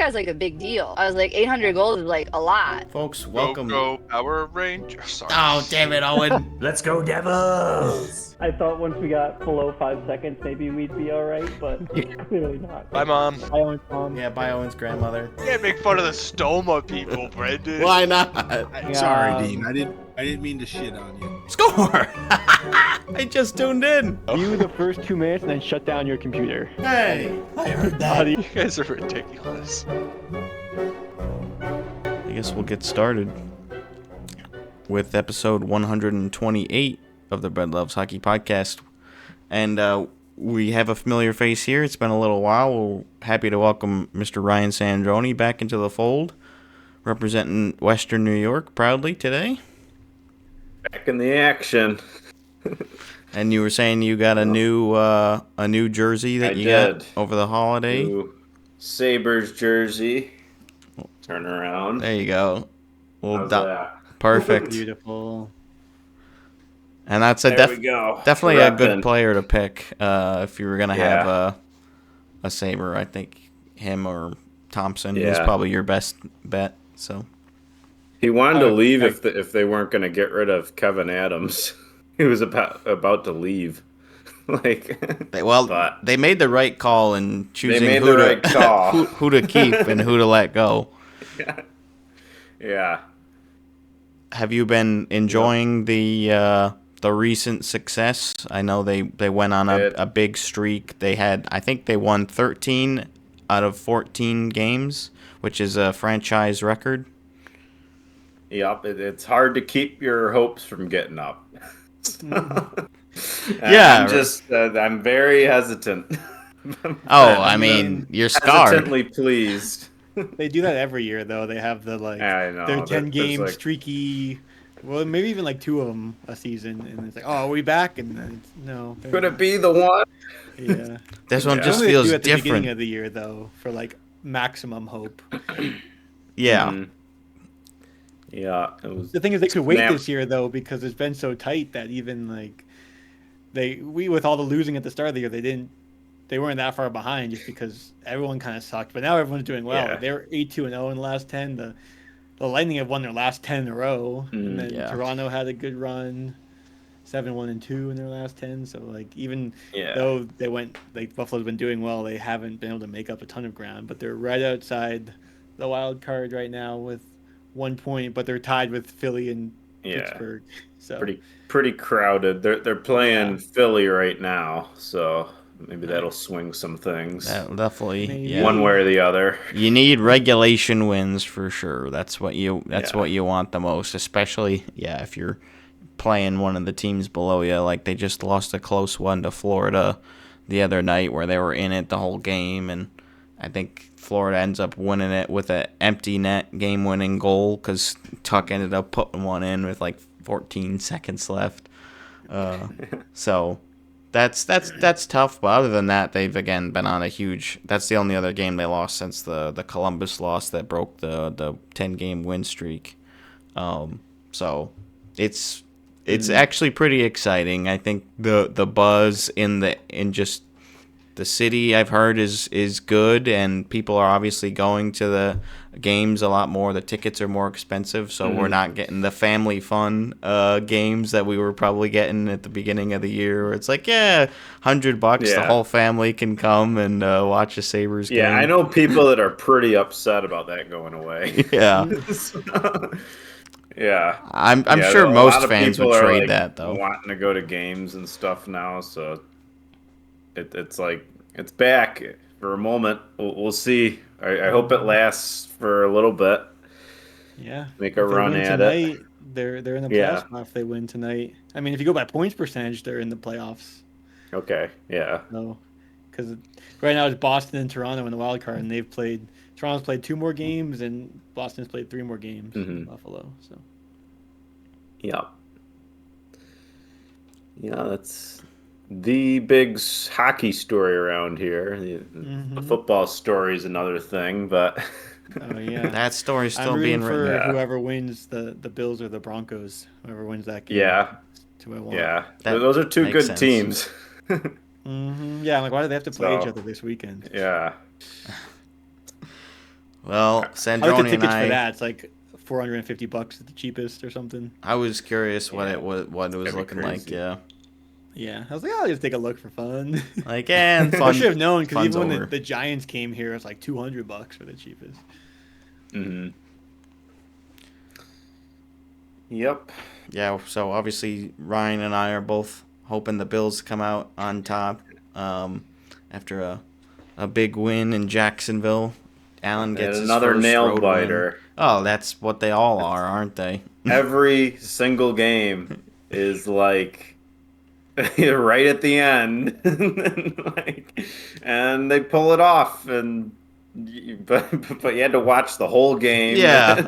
guy's like a big deal. I was like, 800 goals is like a lot. Folks, welcome. Go Power Ranger. Sorry. Oh, damn it, Owen. Let's go, Devils! I thought once we got below 5 seconds, maybe we'd be all right, but clearly not. Bye, Mom. Hi, Owen's mom. Yeah, bye, Owen's grandmother. You can't make fun of the Stoma people, Brendan. Why not? Sorry, Dean. I didn't mean to shit on you. Score! I just tuned in. View the first 2 minutes and then shut down your computer. Hey, I heard that. You guys are ridiculous. I guess we'll get started with episode 128 of the Bread Loves Hockey Podcast. And we have a familiar face here. It's been a little while. We're happy to welcome Mr. Ryan Sandroni back into the fold, representing Western New York proudly today. Back in the action. And you were saying you got a new jersey that I you did. got over the holiday. New Sabres jersey. Turn around. There you go. Well, How's that? perfect. Beautiful. And that's a There we go. definitely a good Reppin'. player to pick if you were gonna Yeah. have a Sabre. I think him or Thompson is Yeah. probably your best bet. So He wanted to leave if they weren't going to get rid of Kevin Adams. He was about to leave. But they made the right call in choosing made who the to right call. who to keep and who to let go. yeah. Have you been enjoying the recent success? I know they went on a big streak. I think they won 13 out of 14 games, which is a franchise record. Yep. It's hard to keep your hopes from getting up. Yeah. I'm very hesitant. I mean, you're scarred. Hesitantly pleased. They do that every year, though. They have the I know. their 10-game There's, streaky. Well, maybe even like 2 of them a season, and it's like, oh, are we back? And then no. Could it be the one? Yeah. This one just Normally they feels do at the beginning different. of the year, though, for like maximum hope. Yeah. Mhm. Yeah, it was. The thing is, they could wait Snap. this year though, because it's been so tight that even like we with all the losing at the start of the year, they weren't that far behind just because everyone kind of sucked. But now everyone's doing well. Yeah. They're 8-2-0 in the last 10. The Lightning have won their last 10 in a row, and then Yeah. Toronto had a good run, 7-1-2 in their last 10. So like even Yeah. though they went like Buffalo's been doing well, they haven't been able to make up a ton of ground. But they're right outside the wild card right now with 1 point, but they're tied with Philly and Pittsburgh. So Pretty crowded. They're playing Philly right now, so maybe that'll swing some things That definitely. Maybe. Yeah. one way or the other. You need regulation wins for sure. That's what you want the most, especially if you're playing one of the teams below you. Like they just lost a close one to Florida the other night where they were in it the whole game, and I think Florida ends up winning it with an empty net game-winning goal because Tuck ended up putting one in with like 14 seconds left. So that's tough. But other than that, they've again been on a huge. That's the only other game they lost since the Columbus loss that broke the 10-game win streak. So it's actually pretty exciting. I think the buzz in just the city I've heard is good, and people are obviously going to the games a lot more. The tickets are more expensive, so we're not getting the family fun games that we were probably getting at the beginning of the year. Where it's like, $100, the Yeah. whole family can come and watch a Sabres game. Yeah, I know people that are pretty upset about that going away. Yeah, Yeah. I'm Yeah, sure a lot most of fans people would are, trade like, that though. Wanting to go to games and stuff now, so it's like it's back for a moment. We'll see. I hope it lasts for a little bit. yeah, Make a if they run win at tonight, it. They're in the Yeah. playoffs now if they win tonight. I mean, if you go by points percentage, they're in the playoffs. Okay. Yeah. No, because right now it's Boston and Toronto in the wild card, and Toronto's played 2 more games, and Boston's played 3 more games in Buffalo. So Yeah. Yeah, that's the big hockey story around here. The football story is another thing, but oh yeah, That story's I'm still being rooting for written. Yeah. whoever wins the Bills or the Broncos. Whoever wins that game. yeah, That's who I want. yeah. That Those are two makes good sense. teams. Yeah, I'm like, why do they have to play each So- other this weekend? Yeah. Well, I like the Sandroni and tickets for I. that. It's like $450 at the cheapest or something. I was curious what Yeah. it was That'd be looking like. crazy. Yeah. Yeah, I was like, I'll just take a look for fun. Like, and I fun. should have known because fun's even when over. the Giants came here, it was like $200 for the cheapest. Mm-hmm. Yep. Yeah. So obviously Ryan and I are both hoping the Bills come out on top after a big win in Jacksonville. Allen And gets his another first nail road biter. win. Oh, that's what they all are, aren't they? Every single game is like right at the end, and they pull it off. But you had to watch the whole game. Yeah.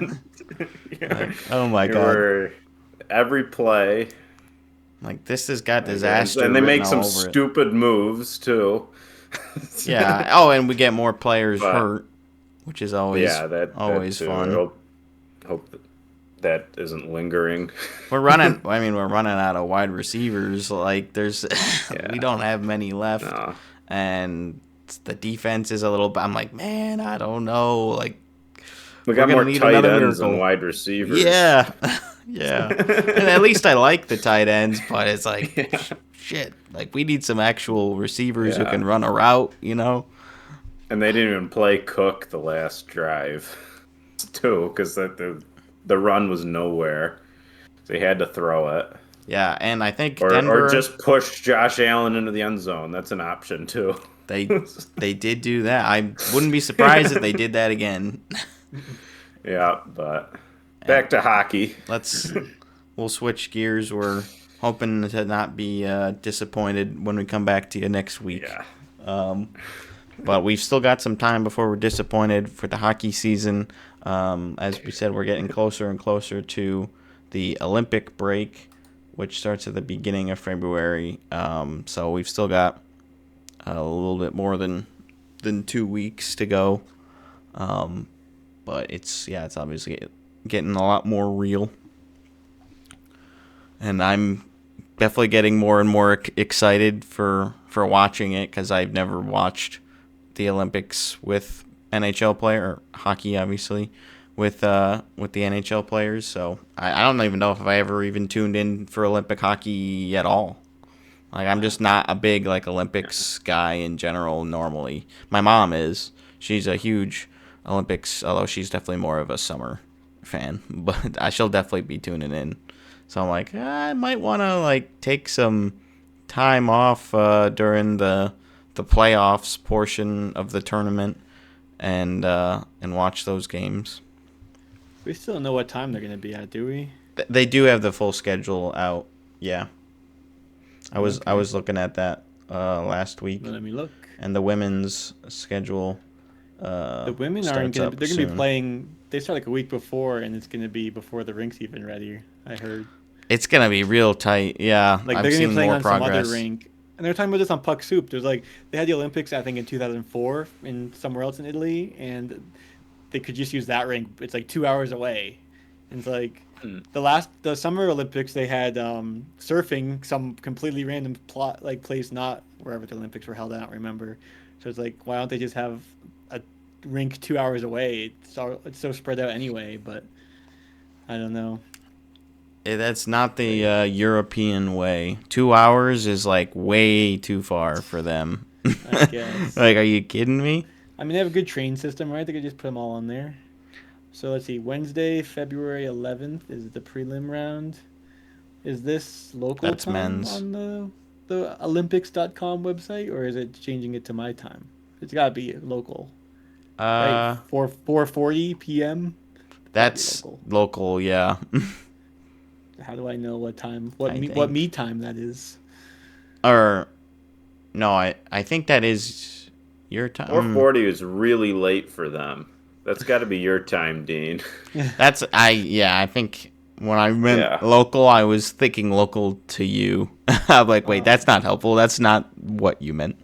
Like, oh my You God. were every play. Like, this has got disaster And they make written some all over it. stupid moves too. Yeah. Oh, and we get more players But- hurt, which is always always too. fun. Hope that isn't lingering. We're running out of wide receivers. Like, there's Yeah. we don't have many left, No. and the defense is a little. I'm like, man, I don't know. Like, We got We're more gonna need tight another ends than miracle. wide receivers. yeah, yeah. And at least I like the tight ends, but it's like, Yeah. shit. Like, we need some actual receivers who Yeah. can run a route. You know. And they didn't even play Cook the last drive, too, because the run was nowhere. They had to throw it. Yeah, and I think Or Denver just push Josh Allen into the end zone. That's an option, too. they did do that. I wouldn't be surprised if they did that again. Yeah, but back to hockey. We'll switch gears. We're hoping to not be disappointed when we come back to you next week. Yeah. But we've still got some time before we're disappointed for the hockey season. As we said, we're getting closer and closer to the Olympic break, which starts at the beginning of February. So we've still got a little bit more than 2 weeks to go. But it's obviously getting a lot more real. And I'm definitely getting more and more excited for watching it because I've never watched the Olympics with NHL player, or hockey obviously, with the NHL players. So I don't even know if I ever even tuned in for Olympic hockey at all. Like, I'm just not a big Olympics guy in general normally. My mom is. She's a huge Olympics, although she's definitely more of a summer fan. But she'll definitely be tuning in. So I'm like, I might want to take some time off during the playoffs portion of the tournament and watch those games. We still don't know what time they're going to be at, do we? They do have the full schedule out. Yeah. I was looking at that last week. Let me look. And the women's schedule The women aren't going to. They're going to be playing. They start a week before, and it's going to be before the rink's even ready. I heard. It's going to be real tight. Yeah, they're I've going to seen be playing more on progress. some other rink, and they're talking about this on Puck Soup. There's they had the Olympics, I think, in 2004 in somewhere else in Italy, and they could just use that rink. It's 2 hours away, and it's the Summer Olympics they had surfing, some completely random place, not wherever the Olympics were held. I don't remember. So it's why don't they just have a rink 2 hours away? It's so spread out anyway, but I don't know. That's not the European way. 2 hours is way too far for them. I guess. Are you kidding me? I mean, they have a good train system, right? They could just put them all on there. So let's see. Wednesday, February 11th is the prelim round. Is this local That's time men's. on the Olympics.com website, or is it changing it to my time? It's got to be local. Right? 4:40 p.m. That's local, yeah. How do I know what time? What think- me time that is? Or no, I think that is your time. 4:40 is really late for them. That's got to be your time, Dean. I think when I meant local, I was thinking local to you. I'm like, wait, that's not helpful. That's not what you meant.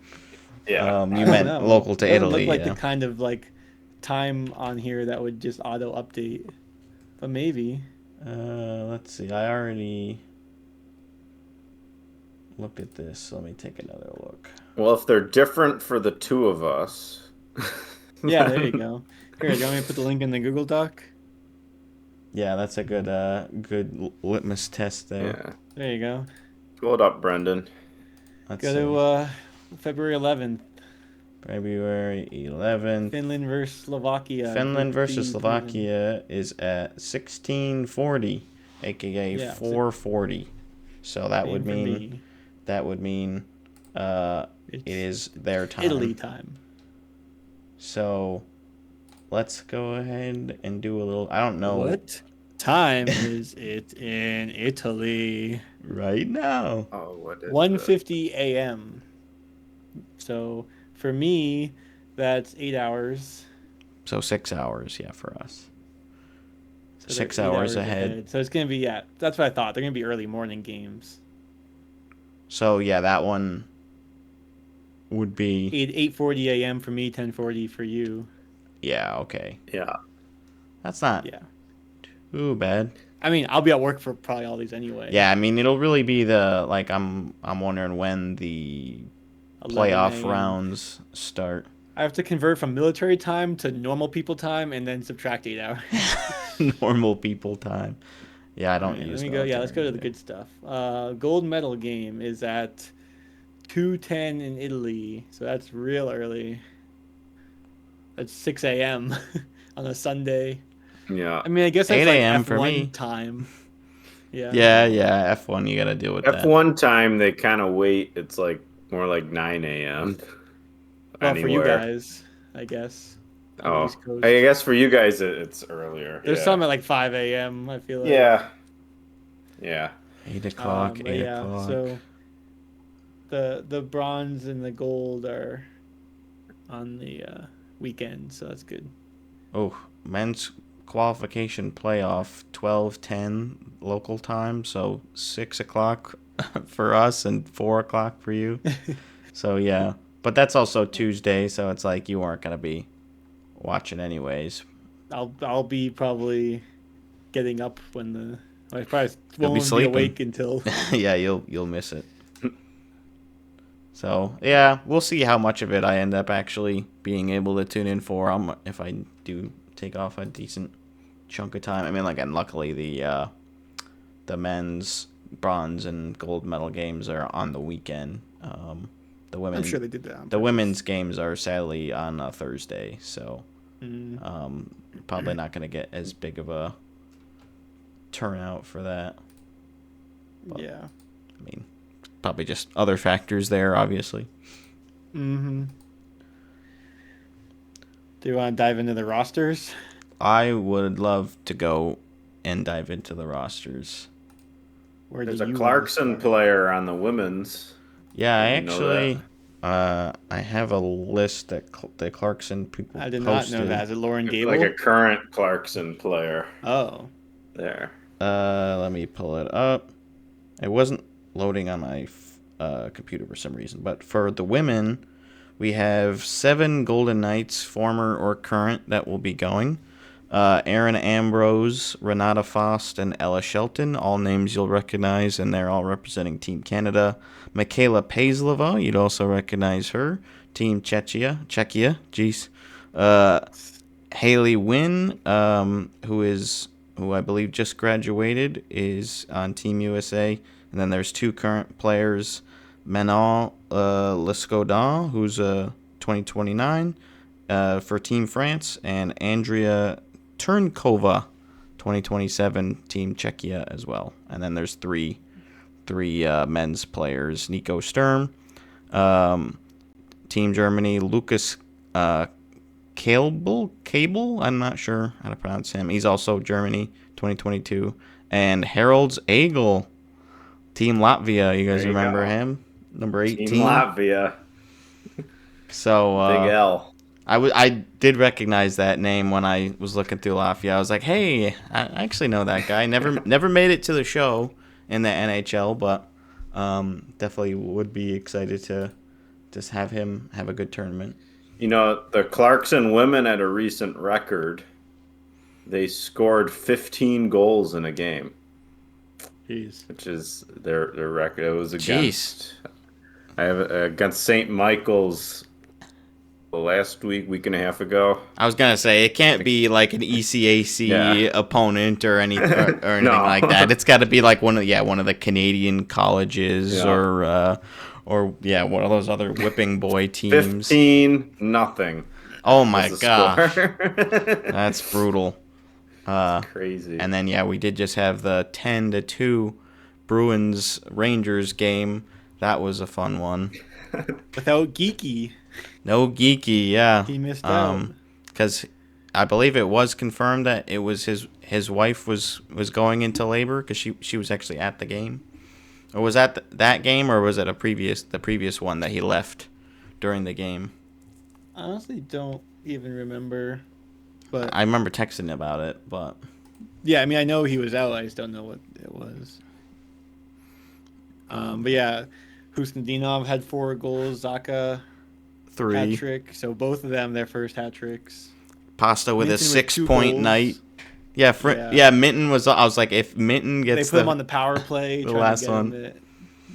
Yeah. You meant local to It doesn't Italy. look like yeah. the kind of time on here that would just auto update, but maybe. Let's see. I already looked at this. Let me take another look. Well, if they're different for the two of us, Yeah, there you go. Here, do you want me to put the link in the Google Doc? Yeah, that's a good litmus test there. Yeah. There you go. Pull it up, Brendan. Let's Go see. to February 11th. February 11th. Finland versus Slovakia. Finland Group versus B Slovakia is at 1640, aka Yeah, 440. So that would Same for mean me. it It's is their time. Italy time. So let's go ahead and do a little. I don't know What time is it in Italy? right now. Oh, what is 1:50 a.m. So for me, that's 8 hours. So 6 hours, yeah, for us. So they're 6 8 hours ahead. So it's gonna be that's what I thought. They're gonna be early morning games. So yeah, that one would be 8:40 a.m. for me, 10:40 for you. yeah, okay. Yeah. That's not Yeah. too bad. I mean, I'll be at work for probably all these anyway. Yeah, I mean it'll really be the like I'm wondering when the 11 playoff a.m. rounds start. I have to convert from military time to normal people time and then subtract 8 hours. Normal people time. Yeah, I don't Let use me go. Yeah, let's go to the military. good stuff. Gold medal game is at 2:10 in Italy, so that's real early. That's 6 a.m. on a Sunday. Yeah. I mean, I guess that's 8 like a.m. F1 for me. time. Yeah. Yeah, F1 you got to deal with that. F1 time, they kind of wait. It's like more like 9 a.m. Well, for you anywhere. guys, I guess. on the Oh, East Coast. I guess for you guys it's earlier. There's yeah. some at like 5 a.m. I feel like. Yeah. Yeah. 8 o'clock, But 8 yeah, o'clock. so the bronze and the gold are on the weekend, so that's good. Oh, men's qualification playoff 12:10 local time, so 6 o'clock for us and 4 o'clock for you. So yeah, but that's also Tuesday, so it's like you weren't gonna be watching anyways. I'll be probably getting up when I probably You'll be won't be sleeping. awake until. Yeah, you'll miss it. So yeah, we'll see how much of it I end up actually being able to tune in for. If I do take off a decent chunk of time. I mean, like, and luckily the men's bronze and gold medal games are on the weekend. The women, I'm sure they did that. on the purpose. women's games are sadly on a Thursday, so Mm. probably not going to get as big of a turnout for that. But, Yeah. I mean, probably just other factors there, obviously. Mm-hmm. Do you want to dive into the rosters? I would love to go and dive into the rosters. Where There's do a you Clarkson want to start? player on the women's. Yeah, I Didn't know actually, I have a list that the Clarkson people I did posted. not know that. Is it Lauren Gable? Like a current Clarkson player Oh. there. Let me pull it up. It wasn't loading on my computer for some reason, but for the women, we have 7 Golden Knights, former or current, that will be going. Erin Ambrose, Renata Fost, and Ella Shelton, all names you'll recognize, and they're all representing Team Canada. Michaela Pazlova, you'd also recognize her. Team Czechia, jeez. Haley Wynn, who I believe just graduated, is on Team USA. And then there's 2 current players, Manon Lescaudin, who's 2029 for Team France, and Andrea Turnkova, 2027, Team Czechia as well. And then there's three men's players, Nico Sturm, Team Germany, Lucas Cable, I'm not sure how to pronounce him. He's also Germany, 2022. And Harold Egel, Team Latvia. You guys There you remember go. him? Number 18. Team Latvia. So Big L. I did recognize that name when I was looking through Latvia. I was like, hey, I actually know that guy. Never made it to the show in the NHL, but definitely would be excited to just have him have a good tournament. You know, the Clarkson women had a recent record. They scored 15 goals in a game, Jeez. which is their record. It was against I have against St. Michael's last week and a half ago. I was gonna say it can't be like an ECAC Yeah. opponent or anything No. like that. It's got to be like one of the Canadian colleges Yeah. or one of those other whipping boy teams. 15-0. Oh my was the gosh, score. that's brutal. Crazy. And then we did just have the 10-2 Bruins Rangers game. That was a fun one. Without Geeky, No Geeky, yeah. he missed out. Because I believe it was confirmed that it was his wife was going into labor because she was actually at the game. Or was that that game, or was it the previous one that he left during the game? I honestly don't even remember. But I remember texting about it, but yeah, I mean, I know he was out. I just don't know what it was. But yeah, Husnudinov had 4 goals. Zaka 3. hat trick. So both of them their first hat tricks. Pasta with Minton a with 6-point 2 goals. night. Yeah. Yeah, Minton was. I was like, if Minton They gets put him on the power play. the trying to last get one. him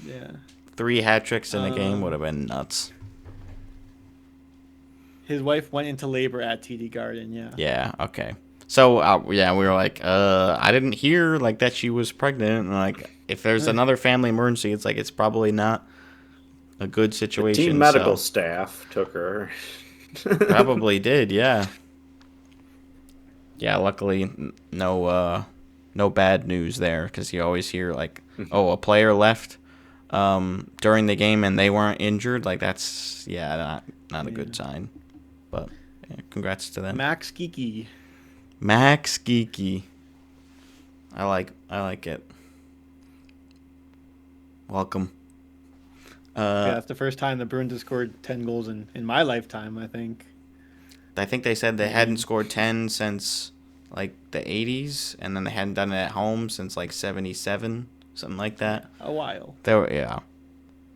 yeah. 3 hat tricks in the game would have been nuts. His wife went into labor at TD Garden. Yeah. Yeah. Okay. So we were like, I didn't hear like that she was pregnant. And like, if there's another family emergency, it's like it's probably not a good situation. Team medical so. staff took her. Probably did. Yeah. Yeah. Luckily, no bad news there, because you always hear like, oh, a player left during the game and they weren't injured. Like that's not a good sign. But yeah, congrats to them. Max Geeky. Max Geeky. I like it. Welcome. Yeah, that's the first time the Bruins have scored 10 goals in my lifetime, I think. I think they said they hadn't scored 10 since like the 80s, and then they hadn't done it at home since like 77, something like that. A while. They were,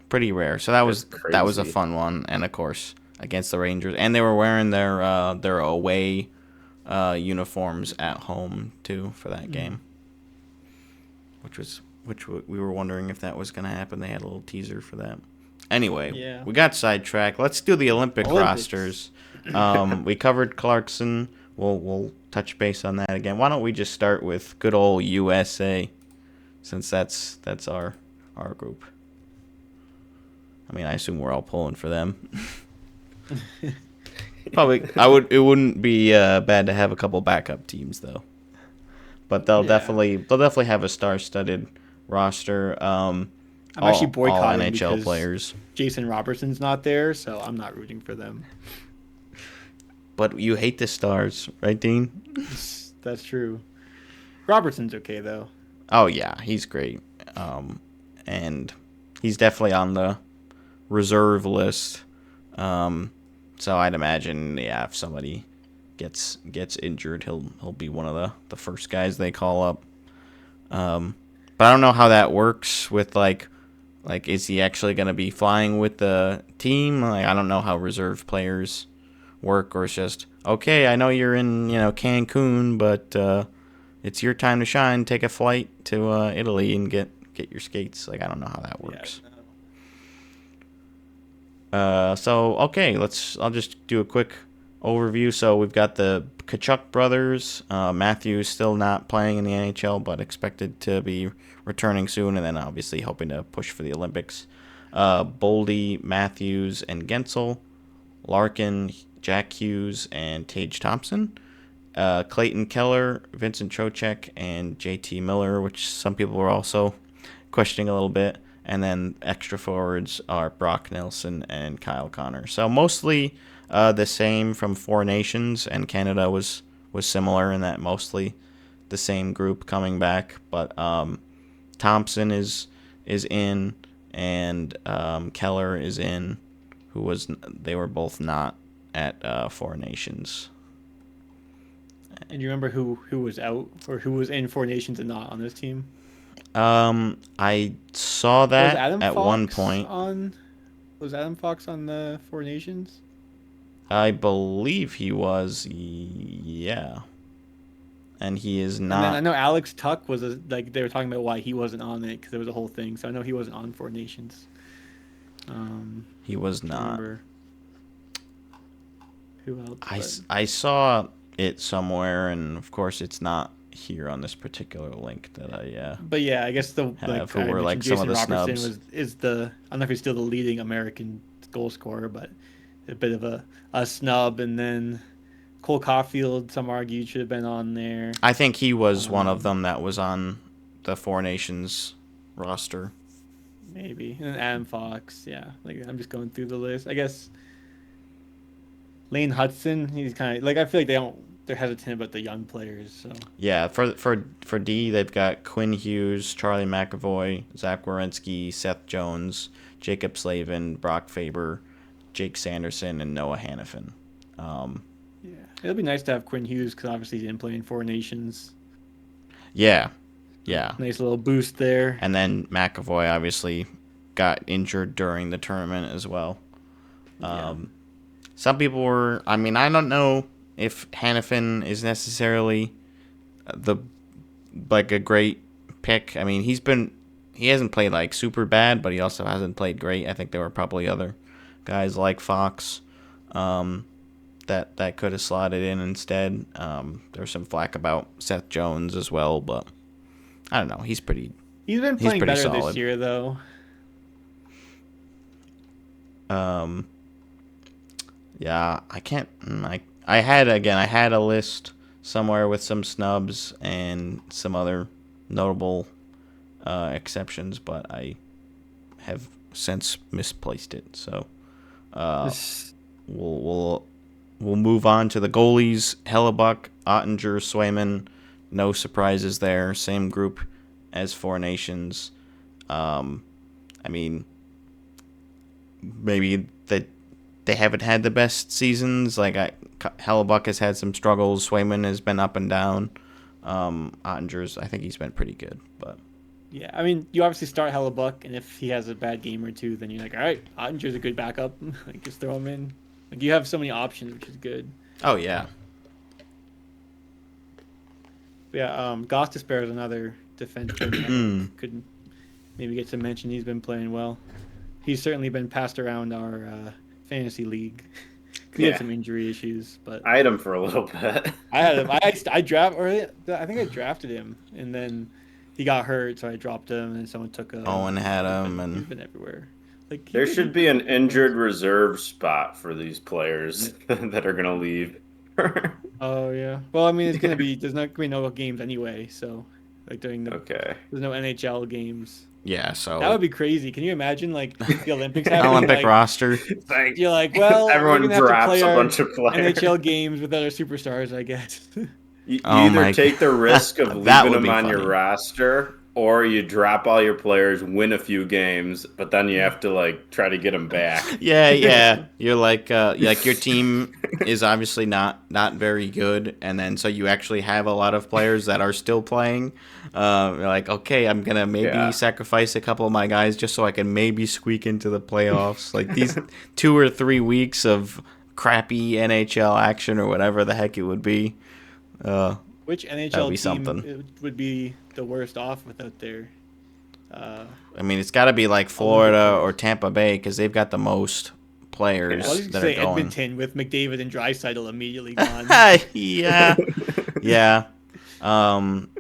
pretty rare. So that was a crazy. fun one, and of course against the Rangers, and they were wearing their away uniforms at home too for that game, which we were wondering if that was going to happen. They had a little teaser for that. Anyway, we got sidetracked. Let's do the Olympics rosters. We covered Clarkson. We'll touch base on that again. Why don't we just start with good old USA, since that's our group. I mean, I assume we're all pulling for them. Probably, it wouldn't be bad to have a couple backup teams though. But they'll definitely have a star-studded roster. I'm actually boycotting all NHL because players. Jason Robertson's not there, so I'm not rooting for them. But you hate the Stars, right, Dean? That's true. Robertson's okay though. Oh yeah, he's great. And he's definitely on the reserve list. So I'd imagine, if somebody gets injured, he'll be one of the first guys they call up. But I don't know how that works with like is he actually going to be flying with the team? Like, I don't know how reserve players work, or it's just, okay, I know you're in Cancun, but it's your time to shine. Take a flight to Italy and get your skates. Like, I don't know how that works. So okay, I'll just do a quick overview. So we've got the Tkachuk brothers. Matthews still not playing in the NHL, but expected to be returning soon, and then obviously hoping to push for the Olympics. Boldy, Matthews, and Gensel. Larkin, Jack Hughes, and Tage Thompson. Clayton Keller, Vincent Trocheck, and JT Miller, which some people were also questioning a little bit. And then extra forwards are Brock Nelson and Kyle Connor. So mostly the same from Four Nations, and Canada was similar in that mostly the same group coming back. But Thompson is in, and Keller is in, they were both not at Four Nations. And do you remember who was out, or who was in Four Nations and not on this team? I saw that at one point. Was Adam Fox on the Four Nations? I believe he was, yeah. And he is not. And then I know Alex Tuck was they were talking about why he wasn't on it, because there was a whole thing. So I know he wasn't on Four Nations. He was not. who else. I saw it somewhere, and of course it's not here on this particular link that I But yeah, I guess the have, who I were like mentioned some of Jason the Robertson snubs. is the, I don't know if he's still the leading American goal scorer, but a bit of a snub. And then Cole Caulfield, some argued should have been on there. I think he was one of them that was on the Four Nations roster. Maybe. And then Adam Fox, yeah. Like, I'm just going through the list. I guess Lane Hudson, he's kind of like, I feel like they're hesitant about the young players. So Yeah, for D, they've got Quinn Hughes, Charlie McAvoy, Zach Werenski, Seth Jones, Jacob Slavin, Brock Faber, Jake Sanderson, and Noah Hannafin. yeah, it'll be nice to have Quinn Hughes because obviously he didn't play in Four Nations. Yeah. Nice little boost there. And then McAvoy obviously got injured during the tournament as well. Some people were, I mean, I don't know if Hannafin is necessarily a great pick. I mean, he hasn't played like super bad, but he also hasn't played great. I think there were probably other guys like Fox that could have slotted in instead. There's some flack about Seth Jones as well, but I don't know. He's been playing pretty better solid this year, though. Yeah, I can't. I had a list somewhere with some snubs and some other notable exceptions, but I have since misplaced it. So we'll move on to the goalies. Hellebuck, Ottinger, Swayman. No surprises there. Same group as Four Nations. I mean, maybe that they haven't had the best seasons. Like Hellebuck has had some struggles. Swayman has been up and down. Ottinger's, I think he's been pretty good, but yeah, I mean, you obviously start Hellebuck, and if he has a bad game or two, then you're like, all right, Ottinger's a good backup. Like, just throw him in. Like, you have so many options, which is good. Oh yeah. Yeah, Goss Despair is another defenseman that could maybe get some mention. He's been playing well. He's certainly been passed around our fantasy league. He had some injury issues, but I had him for a little bit. I had him. I think I drafted him, and then he got hurt, so I dropped him, and someone took him. Owen had him, He's and been everywhere. Like, There should be an injured reserve spot for these players that are gonna leave. Oh yeah. Well, I mean, it's gonna be. There's not gonna be no games anyway, so like during the. Okay. There's no NHL games. yeah. So That would be crazy. Can you imagine like the Olympics happening? Olympic like, roster. Like, You're like, well, everyone we're gonna have to drops play a our bunch of players. NHL games with other superstars, I guess. You Oh either my take the risk of That leaving would them be on your funny. roster, or you drop all your players, win a few games, but then you have to like try to get them back. Yeah. You're like your team is obviously not very good, and then so you actually have a lot of players that are still playing. You're like, okay, I'm gonna maybe sacrifice a couple of my guys just so I can maybe squeak into the playoffs. Like these 2 or 3 weeks of crappy NHL action or whatever the heck it would be. Which NHL That'd be team something. would be the worst off without their? I mean, it's got to be like Florida or Tampa Bay because they've got the most players I was that gonna are say going. Edmonton with McDavid and Draisaitl immediately gone. yeah.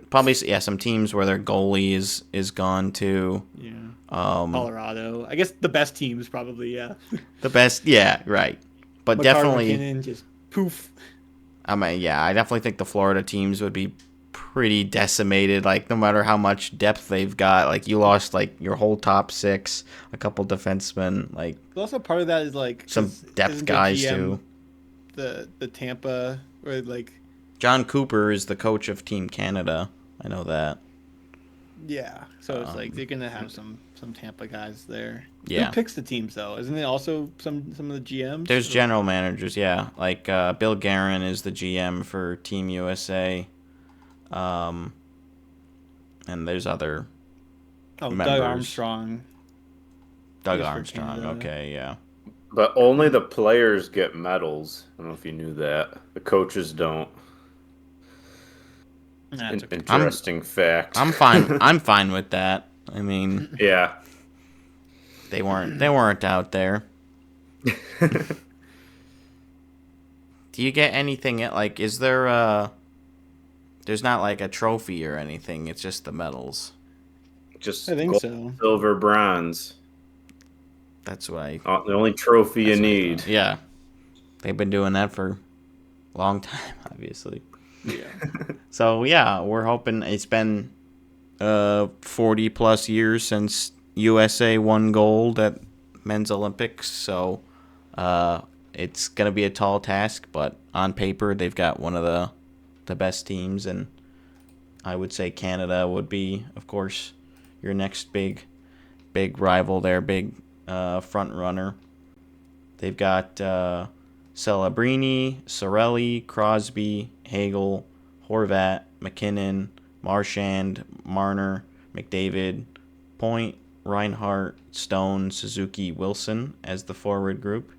Probably some teams where their goalie is gone too. Yeah. Colorado. I guess the best teams probably. Yeah. The best, right. But Makar definitely, McKinnon, just poof. I mean, I definitely think the Florida teams would be pretty decimated. Like, no matter how much depth they've got, like you lost like your whole top 6, a couple defensemen, like But also part of that is like some depth isn't the guys GM too. The Tampa or like John Cooper is the coach of Team Canada. I know that. yeah. So it's like they're gonna have some Tampa guys there. Yeah. Who picks the teams though? Isn't it also some of the GMs? There's general managers, yeah. Like Bill Guerin is the GM for Team USA. And there's other members. Doug Armstrong. Doug He's for Armstrong, Canada. okay, yeah. But only the players get medals. I don't know if you knew that. The coaches don't. That's okay. Interesting fact. I'm fine. I'm fine with that. I mean, Yeah. they weren't out there. Do you get anything like? Is there There's not like a trophy or anything. It's just the medals. Just I think gold, so. silver, bronze. That's what I. The only trophy you need. Yeah, they've been doing that for a long time, obviously. Yeah. So yeah, we're hoping. It's been 40 plus years since USA won gold at men's Olympics. So it's gonna be a tall task, but on paper they've got one of the best teams, and I would say Canada would be, of course, your next big rival there, big front runner. They've got Celebrini, Sorelli, Crosby, Hagel, Horvat, McKinnon, Marchand, Marner, McDavid, Point, Reinhart, Stone, Suzuki, Wilson as the forward group.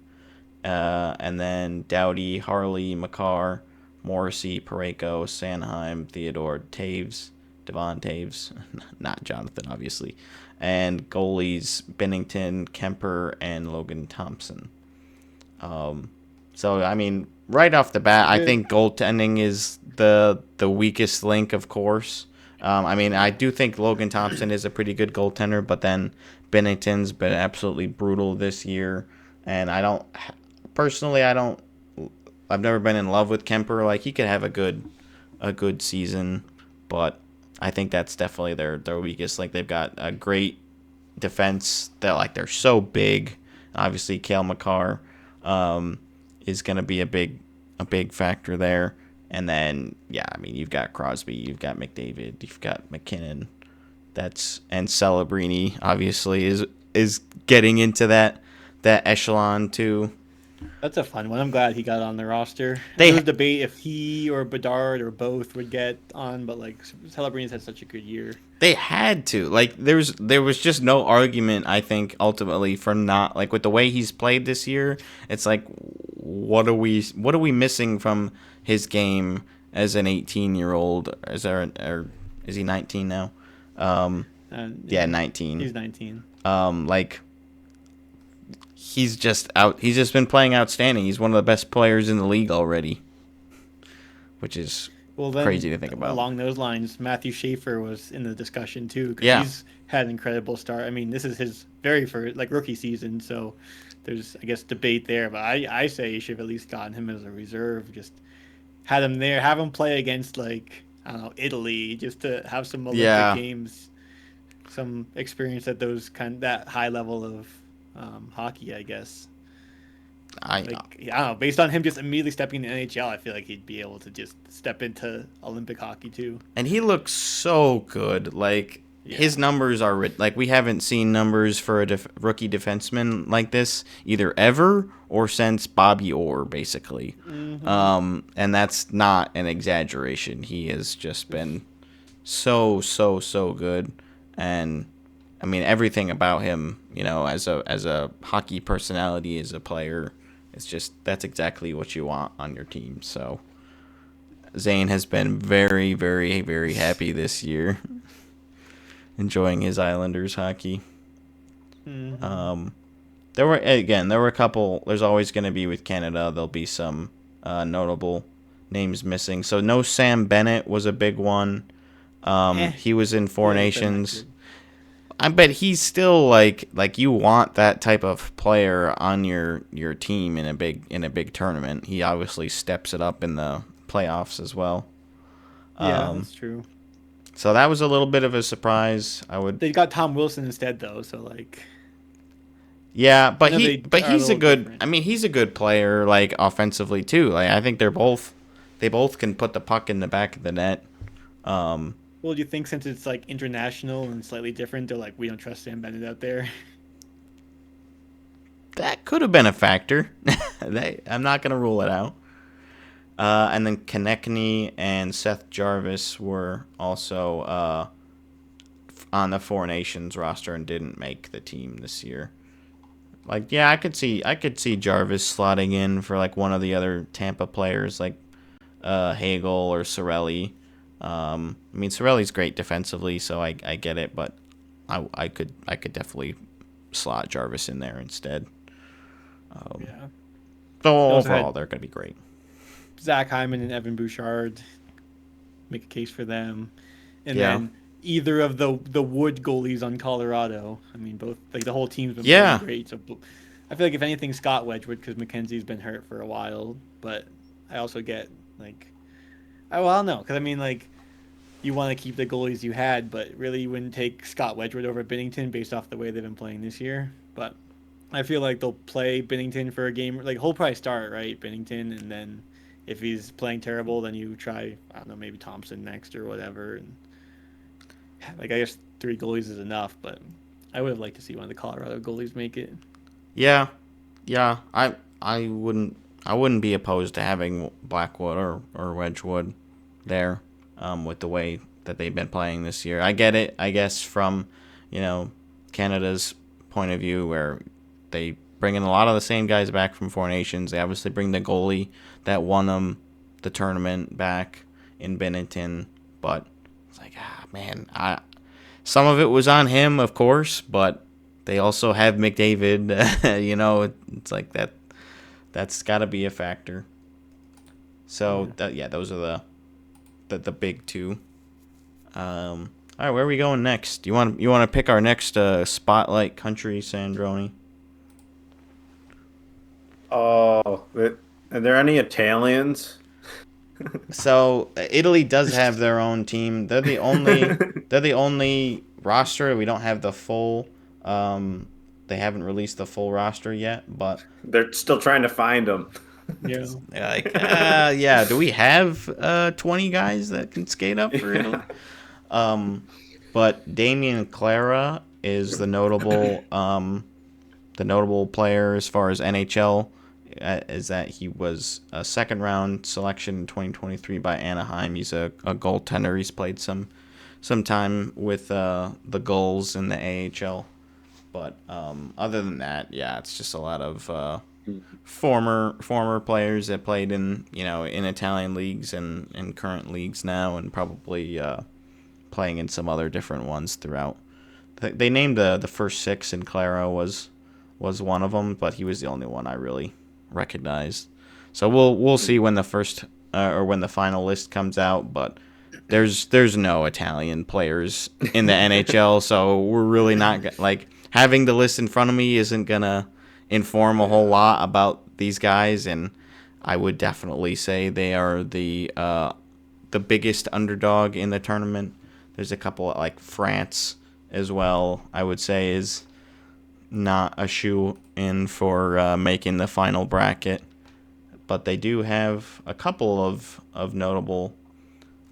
And then Doughty, Harley, Makar, Morrissey, Parayko, Sanheim, Theodore, Taves, Devon Taves, not Jonathan, obviously, and goalies Bennington, Kemper, and Logan Thompson. So, I mean, right off the bat, I think goaltending is the weakest link, of course. I mean, I do think Logan Thompson is a pretty good goaltender, but then Bennington's been absolutely brutal this year, and I've never been in love with Kemper. Like, he could have a good season, but I think that's definitely their weakest link. They've got a great defense that they're so big. Obviously, Cale Makar is going to be a big factor there. And then I mean, you've got Crosby, you've got McDavid, you've got McKinnon. And Celebrini obviously is getting into that echelon too. That's a fun one. I'm glad he got on the roster. There was debate if he or Bedard or both would get on, but Celebrini's had such a good year. They had to. There was just no argument, I think, ultimately for not with the way he's played this year. It's what are we missing from his game as an 18-year-old? Is he 19 now? Yeah, 19. He's 19. He's just out. He's just been playing outstanding. He's one of the best players in the league already, which is crazy to think about. Along those lines, Matthew Schaefer was in the discussion too. He's had an incredible start. I mean, this is his very first rookie season, so there's debate there. But I say you should have at least gotten him as a reserve. Just had him there, have him play against Italy, just to have some Olympic games, some experience at that high level of hockey, I guess. I don't know. Based on him just immediately stepping into NHL, I feel like he'd be able to just step into Olympic hockey too. And he looks so good. His numbers are we haven't seen numbers for a rookie defenseman like this either ever or since Bobby Orr, basically. Mm-hmm. And that's not an exaggeration. He has just been so good, and I mean, everything about him, as a hockey personality, as a player, that's exactly what you want on your team. So Zane has been very, very, very happy this year, enjoying his Islanders hockey. Mm-hmm. There were a couple. There's always going to be with Canada. There'll be some notable names missing. So no Sam Bennett was a big one. He was in Four Nations. I bet he's still you want that type of player on your team in a big tournament. He obviously steps it up in the playoffs as well. Yeah, that's true. So that was a little bit of a surprise. They got Tom Wilson instead though, so yeah, but he's a good. Different. I mean, he's a good player offensively too. I think they both can put the puck in the back of the net. Well, do you think since it's international and slightly different, they're we don't trust Sam Bennett out there? That could have been a factor. I'm not going to rule it out. And then Konechny and Seth Jarvis were also on the Four Nations roster and didn't make the team this year. I could see Jarvis slotting in for one of the other Tampa players Hagel or Sorelli. I mean, Sorelli's great defensively, so I get it, but I could definitely slot Jarvis in there instead. So overall, they're going to be great. Zach Hyman and Evan Bouchard, make a case for them, and Yeah. then either of the Wood goalies on Colorado. I mean, both the whole team's been Yeah. playing great. So I feel like if anything, Scott Wedgwood, because McKenzie's been hurt for a while. But I also get I don't know, because I mean you want to keep the goalies you had, but really you wouldn't take Scott Wedgwood over Binnington based off the way they've been playing this year. But I feel like they'll play Binnington for a game. He'll probably start, right, Binnington, and then if he's playing terrible, then you try, I don't know, maybe Thompson next or whatever. And I guess 3 goalies is enough, but I would have liked to see one of the Colorado goalies make it. Yeah. I wouldn't be opposed to having Blackwood or Wedgwood there, with the way that they've been playing this year. I get it, I guess, from, Canada's point of view, where they bring in a lot of the same guys back from Four Nations. They obviously bring the goalie that won them the tournament back in Binnington, but it's man, some of it was on him, of course, but they also have McDavid. It's like that. That's got to be a factor. So those are the big two. All right, where are we going next? You want to pick our next spotlight country, Sandroni? Oh, are there any Italians? So Italy does have their own team. They're the only roster. We don't have the full. They haven't released the full roster yet, but They're still trying to find them. Yeah. Do we have 20 guys that can skate up for Italy? But Damian Clara is the notable player as far as NHL. Is that he was a second round selection in 2023 by Anaheim. He's a goaltender. He's played some time with the Gulls in the AHL. But other than that, it's just a lot of former players that played in Italian leagues and current leagues now, and probably playing in some other different ones throughout. They named the first 6, and Clara was one of them, but he was the only one I really recognized. So we'll see when the first or when the final list comes out, but there's no Italian players in the NHL, so we're really not having the list in front of me isn't gonna inform a whole lot about these guys, and I would definitely say they are the biggest underdog in the tournament. There's a couple like France as well, I would say, is not a shoe in for making the final bracket, but they do have a couple of notable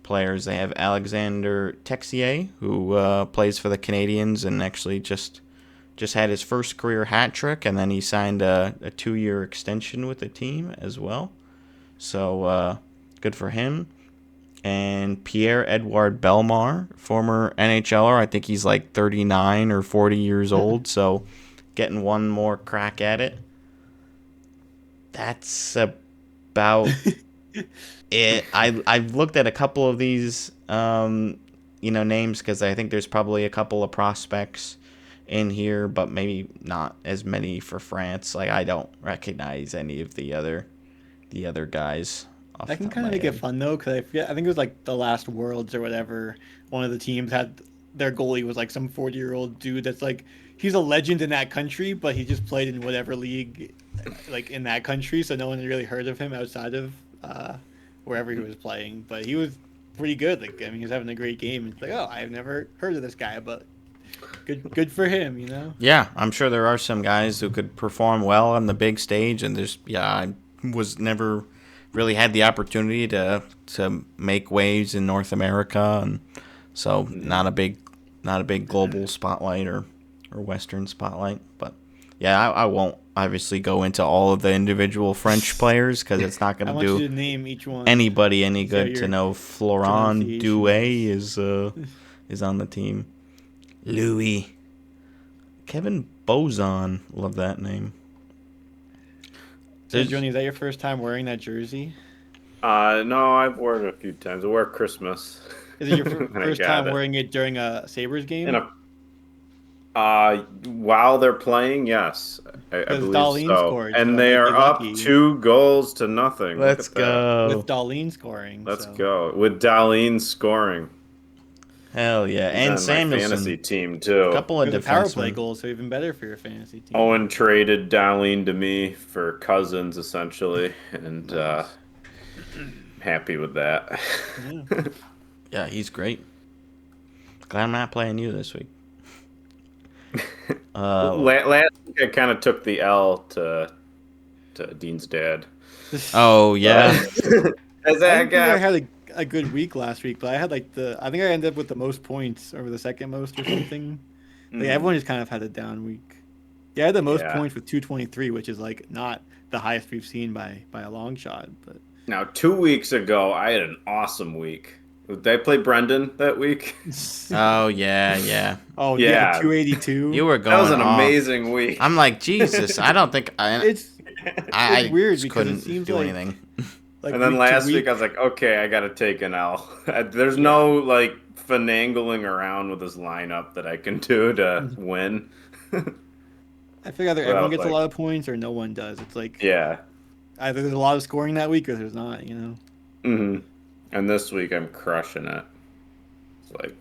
players. They have Alexander Texier, who plays for the Canadiens and actually just had his first career hat trick, and then he signed a 2-year extension with the team as well. So good for him. And Pierre-Edouard Bellemare, former NHLer. I think he's 39 or 40 years old, so getting one more crack at it. That's about it. I've looked at a couple of these names, because I think there's probably a couple of prospects in here, but maybe not as many for France. I don't recognize any of the other guys. That can kind of make it fun though, because I think it was the last Worlds or whatever. One of the teams had their goalie was some 40-year-old dude that's he's a legend in that country, but he just played in whatever league in that country, so no one really heard of him outside of wherever he was playing. But he was pretty good. He was having a great game. It's I've never heard of this guy, but good for him, Yeah, I'm sure there are some guys who could perform well on the big stage, and I was never really had the opportunity to make waves in North America, and so not a big global spotlight or Western spotlight. But I won't obviously go into all of the individual French players, because it's not going to do you to name each one. Anybody any good to know Florent Douay is on the team. Louis. Kevin Bozon. Love that name. So, Johnny, is that your first time wearing that jersey? No, I've worn it a few times. I wear it Christmas. Is it your first time wearing it during a Sabres game? While they're playing, yes, I Because believe Darlene so. scored, And so they they might are be up lucky. 2-0. Let's Look at that. With go. Darlene scoring. Let's so. go with Darlene scoring. Hell yeah. He's And on my fantasy Samuelson. team too. Couple of There's a power play defensemen. goal, so even better for your fantasy team. Owen traded Darlene to me for Cousins essentially, and Nice. happy with that. Yeah. Yeah, he's great. Glad I'm not playing you this week. Last week I kind of took the L to Dean's dad. Oh, yeah. As I that think I guy. had a good week last week, but I had I think I ended up with the most points over the second most or something. Like everyone just kind of had a down week. Yeah, I had the most points with 223, which is like not the highest we've seen by a long shot. But Now 2 weeks ago I had an awesome week. Did I play Brendan that week? Oh, yeah. oh Yeah. 282. You were going That was an off. amazing week. I'm like, Jesus, I don't think It's I weird just because couldn't it seems do like, anything. like And then week to last week I was like, okay, I got to take an L. There's no like finagling around with this lineup that I can do to win. I figure either Well, everyone gets like- a lot of points or no one does. It's like Yeah. either there's a lot of scoring that week or there's not. You know. Mm-hmm. And this week I'm crushing it. It's like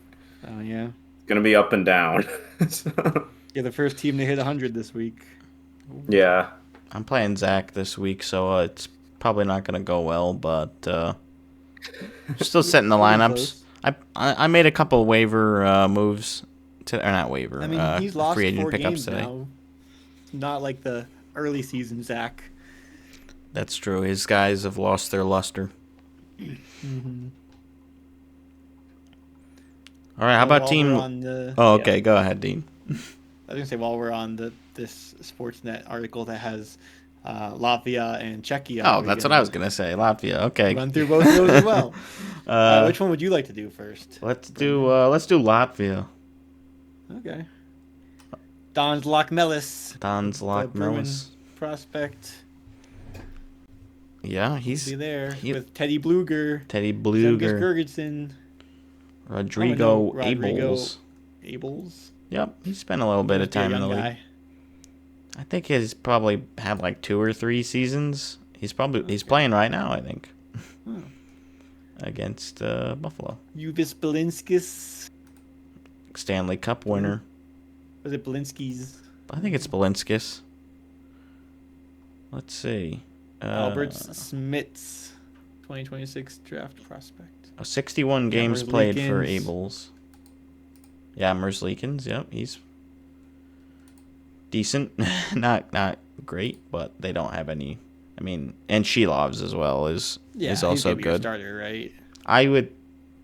Oh yeah. gonna be up and down. You're the first team to hit 100 this week. Yeah. I'm playing Zach this week, so it's probably not going to go well, but still setting the Pretty lineups. close. I made a couple waiver moves, or not waiver, I mean, he's lost free agent 4 pickups games today. now. Not like the early season Zach. That's true. His guys have lost their luster. Mm-hmm. All right, how about team? Oh, okay, yeah. go ahead, Dean. I was gonna say while we're on this Sportsnet article that has Latvia and Czechia. Oh, that's what I was gonna say. Latvia. Okay. Run through both of those as well. Which one would you like to do first? Let's do Latvia. Okay. Don's Lochmelis. Don's Lochmelis. Prospect. Yeah, He'll he's be there he- with Teddy Bluger. Teddy Zemgus Bluger, Gergedson. Rodrigo Rodrigo Abels. Abels. Yep, he spent a little bit of Must be a time in the young league. guy. I think he's probably had like 2 or 3 seasons. He's playing right now, I think, Oh. against Buffalo. Uvis Belinskis. Stanley Cup winner. Was it Belinskis? I think it's Belinskis. Let's see. Albert Smits. 2026 draft prospect. 61 games played for Merzlikins. Abels. Yeah, Merzlikins. Yep, he's decent. not great, but they don't have any. I mean, and Shilovs as well is He's also gonna be your good. starter, right?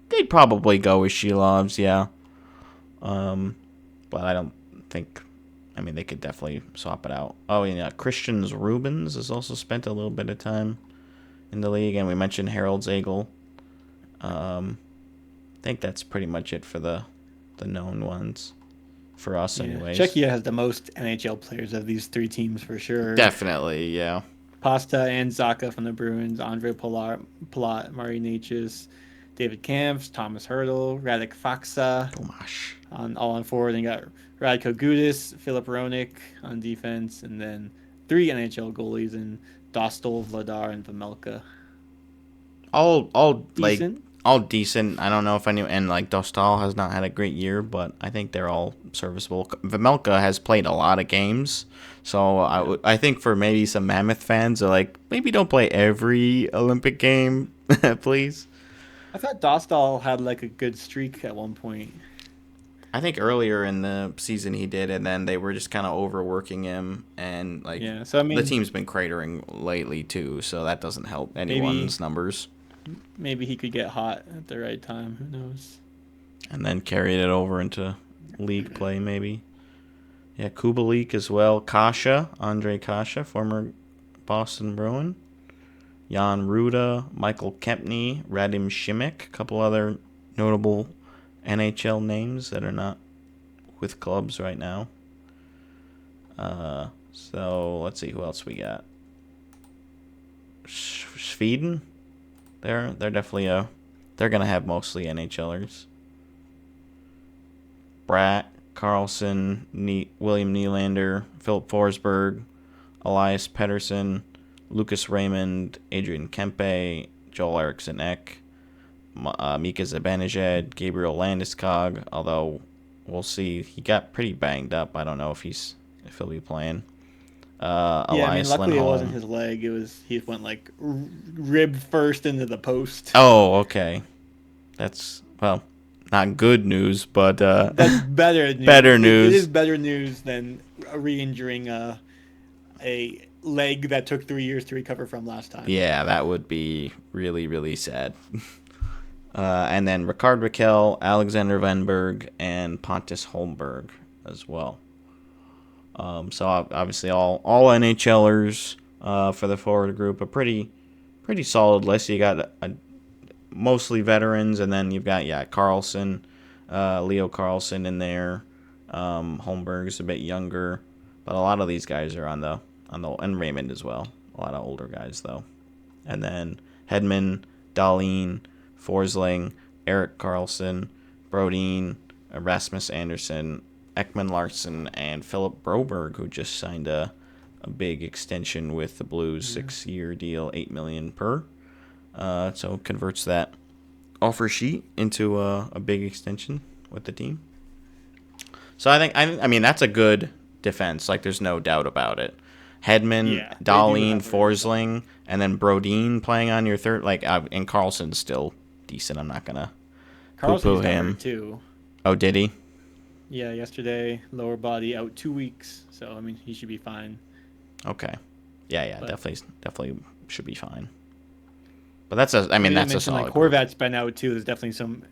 They'd probably go with Shilovs, yeah. But I don't think. I mean, they could definitely swap it out. Oh, yeah, Christians Rubens has also spent a little bit of time in the league, and we mentioned Harold Zagel. I think that's pretty much it for the known ones for us, anyways. Czechia has the most NHL players of these 3 teams for sure. Definitely, yeah. Pasta and Zaka from the Bruins, Andre Palat, Mari Natchez, David Kamps, Thomas Hurdle, Radek Faksa Tomasz. all on forward. And you got Radko Gudis, Filip Ronik on defense, and then 3 NHL goalies in Dostal, Vladar, and Pamelka. All Decent. all decent. I don't know if and like Dostal has not had a great year, but I think they're all serviceable. Pamelka has played a lot of games, so I think for maybe some Mammoth fans are like, maybe don't play every Olympic game, please. I thought Dostal had like a good streak at one point. I think earlier in the season he did, and then they were just kind of overworking him, and like So I mean, the team's been cratering lately too, so that doesn't help anyone's numbers. maybe he could get hot at the right time. Who knows? And then carried it over into league play, maybe. Yeah, Kubalik as well. Kasha, Andre Kasha, former Boston Bruin. Jan Ruda, Michael Kempney, Radim Šimek, a couple other notable NHL names that are not with clubs right now. So let's see who else we got. Sweden, they're definitely they're gonna have mostly NHLers. Brat, Carlson, William Nylander, Philip Forsberg, Elias Pettersson, Lucas Raymond, Adrian Kempe, Joel Eriksson Ek, Mika Zibanejad, Gabriel Landeskog, although we'll see. He got pretty banged up. I don't know if he'll be playing. Elias luckily Lindholm. it wasn't his leg. He went like rib first into the post. Oh, okay. That's, well, not good news, but That's better news. Better news. It is better news than re-injuring a leg that took 3 years to recover from last time. Yeah, that would be really, really sad. And then Ricard Raquel, Alexander Venberg, and Pontus Holmberg as well. So obviously all NHLers for the forward group. A pretty solid list. You got mostly veterans, and then you've got Carlson, Leo Carlson in there. Holmberg's a bit younger, but a lot of these guys are on the and Raymond as well. A lot of older guys though. And then Hedman, Dahlin, Forsling, Eric Carlson, Brodin, Rasmus Anderson, Ekman Larsson, and Philip Broberg, who just signed a big extension with the Blues, 6-year deal, $8 million per. So converts that offer sheet into a big extension with the team. So I mean that's a good defense. Like there's no doubt about it. Hedman, Dahlin, Forsling, and then Brodin playing on your third. And Carlson's still decent. I'm not gonna poo-poo him too. Oh, did he? Yeah, yesterday, lower body out 2 weeks. So I mean, he should be fine. Okay. Yeah, but definitely should be fine. But that's a solid. Like Horvat's been out too. There's definitely some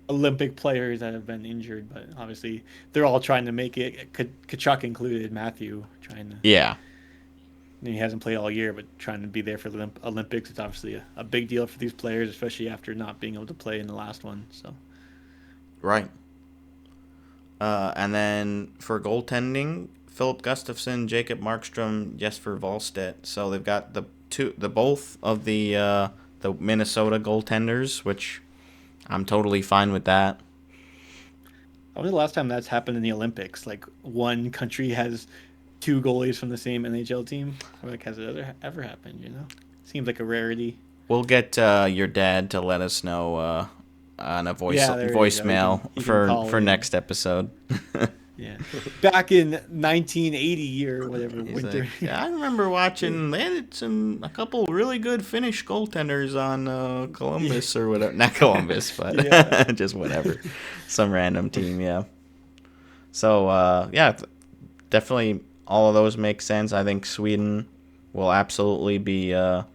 Olympic players that have been injured, but obviously they're all trying to make it. Kachuk included, Matthew trying to. Yeah. He hasn't played all year, but trying to be there for the Olympics. It's obviously a big deal for these players, especially after not being able to play in the last one. So. Right. And then for goaltending, Philip Gustafsson, Jacob Markstrom, Jesper Wallstedt. So they've got both of the Minnesota goaltenders, which I'm totally fine with that. When was the last time that's happened in the Olympics? Like one country has 2 goalies from the same NHL team? Or like has it ever happened, you know? Seems like a rarity. We'll get your dad to let us know on a voicemail for next episode. Yeah. Back in 1980 or whatever winter. Like, I remember watching. They had a couple really good Finnish goaltenders on Columbus or whatever. Not Columbus, but just whatever, some random team. Yeah. So definitely all of those make sense. I think Sweden will absolutely be a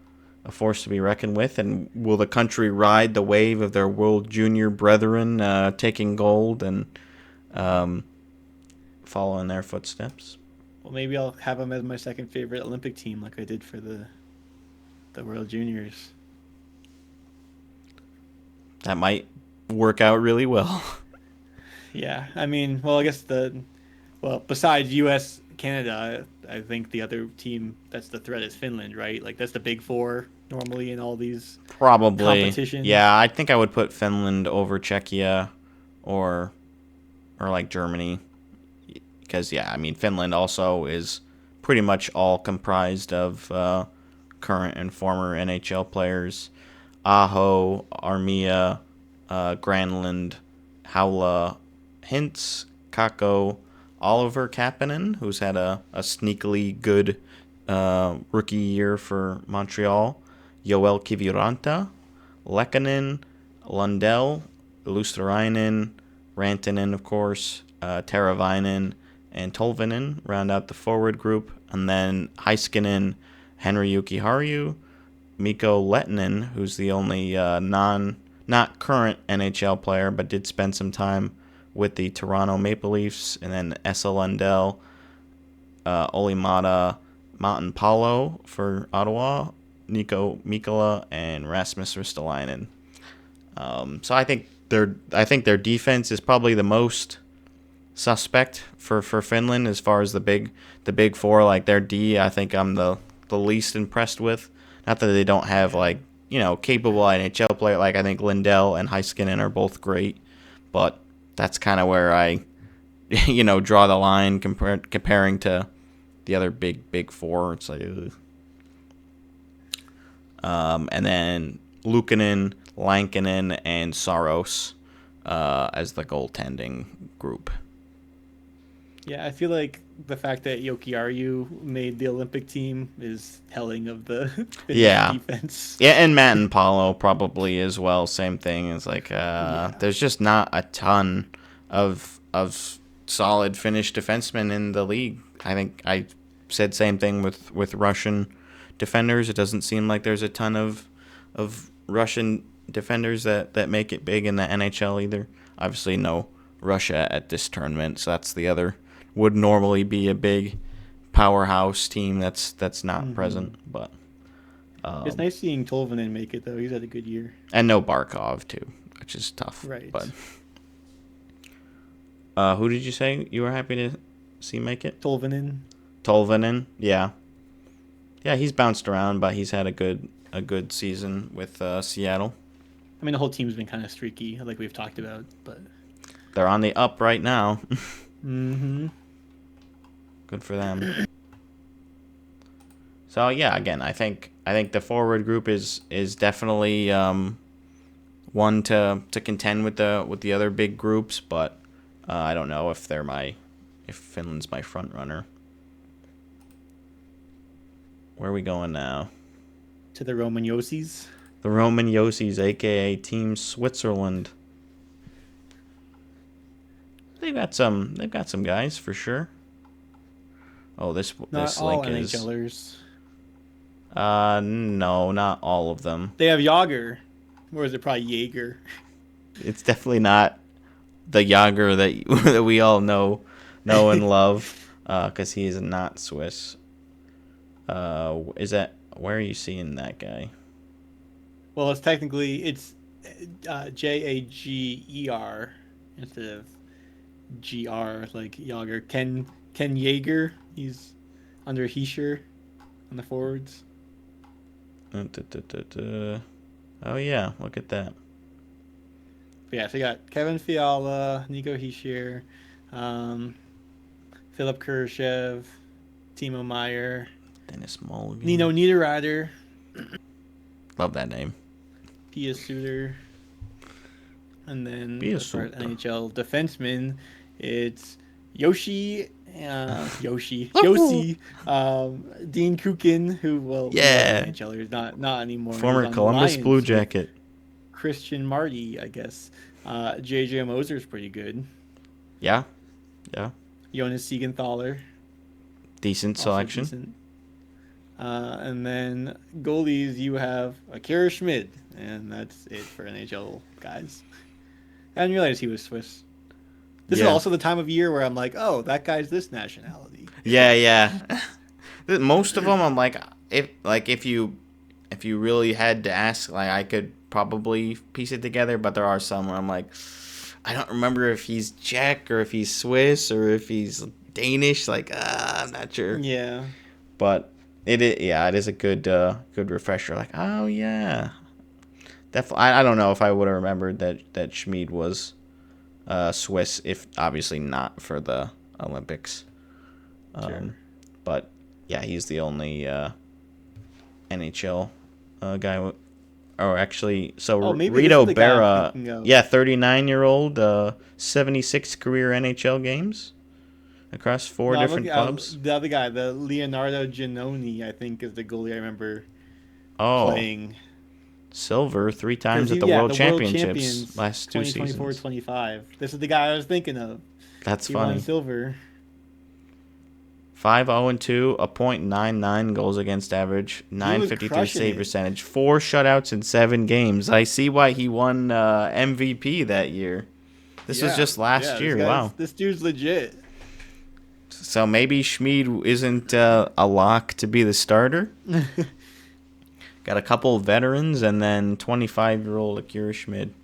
force to be reckoned with. And will the country ride the wave of their World Junior brethren taking gold and follow in their footsteps? Well, maybe I'll have them as my second favorite Olympic team, like I did for the World Juniors. That might work out really well. Yeah, I mean, well, I guess besides U.S., Canada, I think the other team that's the threat is Finland, right? Like that's the big four normally in all these competitions. Yeah, I think I would put Finland over Czechia or like Germany. Because, I mean, Finland also is pretty much all comprised of current and former NHL players. Aho, Armia, Granlund, Haula, Hintz, Kakko, Oliver Kapanen, who's had a sneakily good rookie year for Montreal, Joel Kiviranta, Lehkonen, Lundell, Luosterainen, Rantanen, of course, Teravainen, and Tolvanen round out the forward group. And then Heiskanen, Henry Jukiharju, Mikko Lehtinen, who's the only not current NHL player, but did spend some time with the Toronto Maple Leafs. And then Esa Lundell, Olimata Maanpalo for Ottawa, Nico Mikkola, and Rasmus Ristolainen. So I think their defense is probably the most suspect for Finland as far as the big four. Like their D, I think I'm the least impressed with. Not that they don't have capable NHL player. Like I think Lindell and Heiskanen are both great, but that's kind of where I draw the line comparing to the other big four. It's like, ugh. And then Luukkonen, Lankinen, and Saros as the goaltending group. Yeah, I feel like the fact that Jokiharju made the Olympic team is telling of the Finnish defense. Yeah, and Matt and Paulo probably as well. Same thing. It's like there's just not a ton of solid Finnish defensemen in the league. I think I said same thing with Russian defenders. It doesn't seem like there's a ton of Russian defenders that make it big in the NHL either. Obviously, no Russia at this tournament, so that's the other. Would normally be a big powerhouse team that's not present, but it's nice seeing Tolvanen make it though. He's had a good year, and no Barkov too, which is tough. Right. But who did you say you were happy to see make it? Tolvanen, yeah, he's bounced around, but he's had a good season with Seattle. I mean, the whole team's been kind of streaky, like we've talked about, but they're on the up right now. Mm-hmm. Good for them. So yeah, again, I think the forward group is definitely one to contend with the other big groups, but I don't know if Finland's my front runner. Where are we going now? To the Roman Yossis. The Roman Yossis, aka Team Switzerland. They've got some guys for sure. Oh, this all link is NHLers. No, not all of them. They have Yager, or is it probably Jaeger? It's definitely not the Yager that we all know and love, because he is not Swiss. Is that where are you seeing that guy? Well, it's Jager instead of GR like Yager. Ken Jaeger. He's under Heischer on the forwards. Oh yeah, look at that. But yeah, so you got Kevin Fiala, Nico Heischer, Philip Kurashev, Timo Meyer, Dennis Mulligan, Nino Niederreiter. Love that name. Pia Suter. And then as far as NHL defensemen, it's Yossi, Dean Kukin, who NHLers, not anymore. Former Columbus Blue Jacket. Christian Marty, I guess. JJ Moser's pretty good. Yeah. Jonas Siegenthaler. Decent selection. Decent. And then goalies, you have Akira Schmid, and that's it for NHL guys. I didn't realize he was Swiss. This is also the time of year where I'm like, oh, that guy's this nationality. Yeah. Most of them, I'm like, if you really had to ask, like, I could probably piece it together, but there are some where I'm like, I don't remember if he's Czech or if he's Swiss or if he's Danish. Like, I'm not sure. Yeah. But it is a good refresher. Like, oh yeah. Definitely, I don't know if I would have remembered that Schmid was Swiss, if obviously not for the Olympics. Sure. But yeah, he's the only NHL guy. Or actually, so Rito Berra, 39-year-old, 76 career NHL games across four different clubs. The other guy, the Leonardo Giannoni, I think, is the goalie I remember playing. Silver 3 times at the World Championships last 2 seasons. 2024-25. This is the guy I was thinking of. That's he funny. Won silver. 5-0-2, a .99 goals against average, .953 save percentage, 4 shutouts in 7 games. I see why he won MVP that year. This was just last year. Wow. This dude's legit. So maybe Schmid isn't a lock to be the starter. Got a couple of veterans and then 25-year-old Akira Schmid.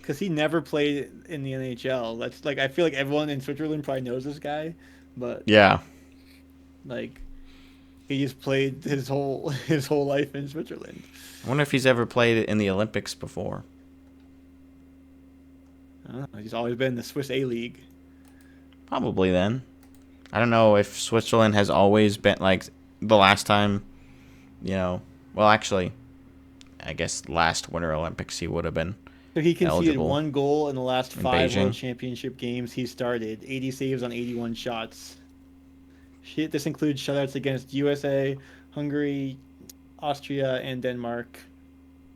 Because he never played in the NHL. That's like, I feel like everyone in Switzerland probably knows this guy, but yeah, like he just played his whole life in Switzerland. I wonder if he's ever played in the Olympics before. He's always been in the Swiss A League. Probably then. I don't know if Switzerland has always been like the last time, well, actually, I guess last Winter Olympics he would have been So he conceded eligible 1 goal in the last in 5 Beijing. World Championship games he started. 80 saves on 81 shots. This includes shutouts against USA, Hungary, Austria, and Denmark.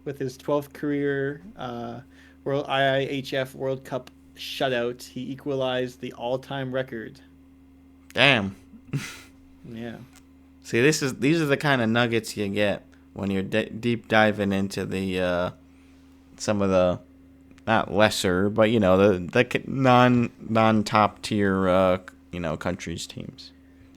With his 12th career World IIHF World Cup shutout, he equalized the all-time record. Damn. Yeah. See, these are the kind of nuggets you get when you're deep diving into the some of the not lesser, but the non top tier countries teams.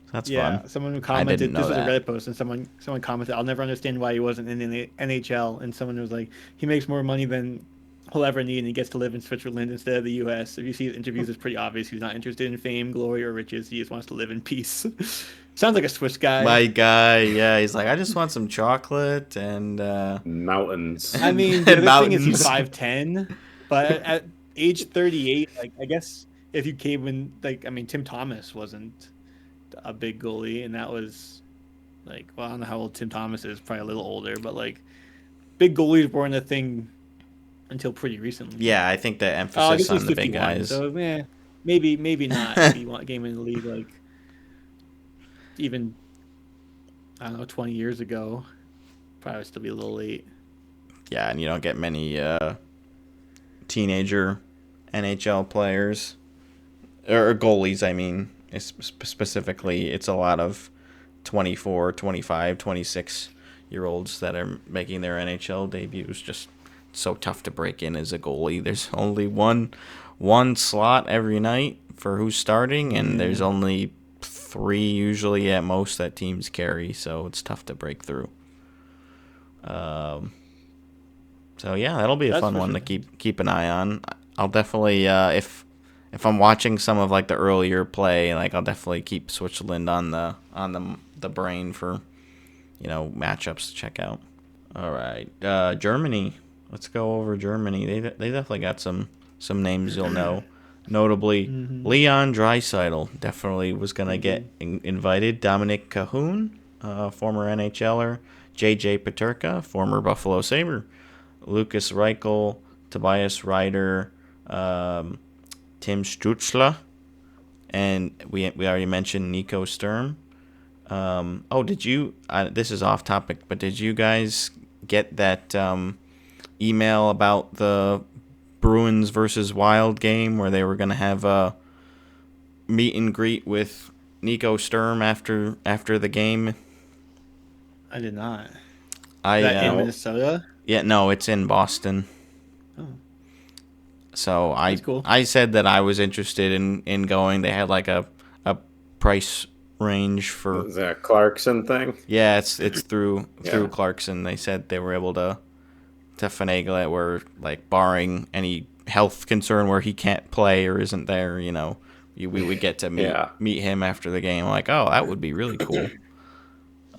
So that's fun. Someone commented, didn't know this was a that. Reddit post, and someone commented, I'll never understand why he wasn't in the NHL. And someone was like, he makes more money than he'll ever need, and he gets to live in Switzerland instead of the U.S. If you see his interviews, it's pretty obvious he's not interested in fame, glory, or riches. He just wants to live in peace. Sounds like a Swiss guy. My guy, yeah, he's like, I just want some chocolate and Mountains. I mean, the other thing is he's Mountains. 5'10", but at age 38, I guess if you came in, Tim Thomas wasn't a big goalie, and that was I don't know how old Tim Thomas is, probably a little older, but big goalies weren't a thing until pretty recently. Yeah, I think the I emphasis guess on he's the big 51, guys. so maybe not if you want game in the league even, I don't know, 20 years ago. Probably still be a little late. Yeah, and you don't get many teenager NHL players or goalies, I mean. Specifically, it's a lot of 24, 25, 26-year-olds that are making their NHL debuts. Just so tough to break in as a goalie. There's only one slot every night for who's starting, and there's only 3 usually at most that teams carry, so it's tough to break through. So yeah, that'll be a fun one to keep an eye on. I'll definitely if I'm watching some of the earlier play, I'll definitely keep Switzerland on the brain for matchups to check out. All right, Germany. Let's go over Germany. They definitely got some names you'll know. Notably, Leon Draisaitl definitely was going to get invited. Dominic Cahoon, former NHLer. J.J. Peterka, former Buffalo Sabre. Lucas Reichel, Tobias Ryder, Tim Stutzla, and we already mentioned Nico Sturm. Did you... this is off topic, but did you guys get that email about the Bruins versus Wild game where they were going to have a meet and greet with Nico Sturm after the game? I did not. Is that in Minnesota? Yeah, no, it's in Boston. Oh. So That's cool. I said that I was interested in going. They had a price range for... Is that a Clarkson thing? Yeah, it's through Clarkson. They said they were able to finagle it where, barring any health concern where he can't play or isn't there, we would get to meet him after the game. That would be really cool.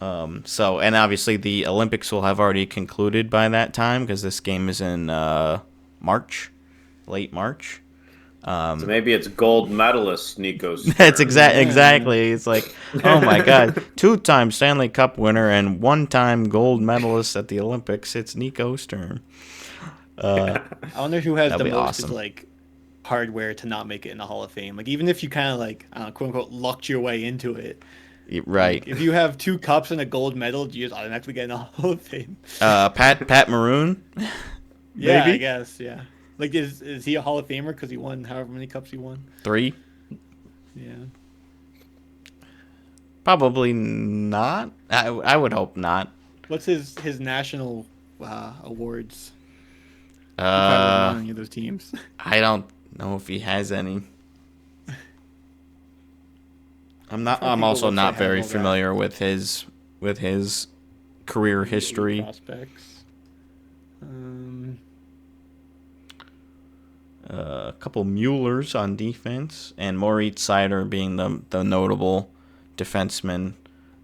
And obviously the Olympics will have already concluded by that time because this game is in March, late March. So maybe it's gold medalist Nico Sturm. That's exactly. It's oh my God, 2-time Stanley Cup winner and 1-time gold medalist at the Olympics. It's Nico Sturm. I wonder who has the most awesome. hardware to not make it in the Hall of Fame. Even if you kind of quote unquote lucked your way into it. Right. If you have 2 cups and a gold medal, do you just automatically get in the Hall of Fame? Pat Maroon. Yeah, Maybe? I guess. Yeah. Is he a Hall of Famer because he won however many cups he won? 3. Yeah. Probably not. I would hope not. What's his national awards? He probably wasn't on any of those teams. I don't know if he has any. I'm also not very familiar with his career history. Prospects. A couple Muellers on defense, and Moritz Seider being the notable defenseman.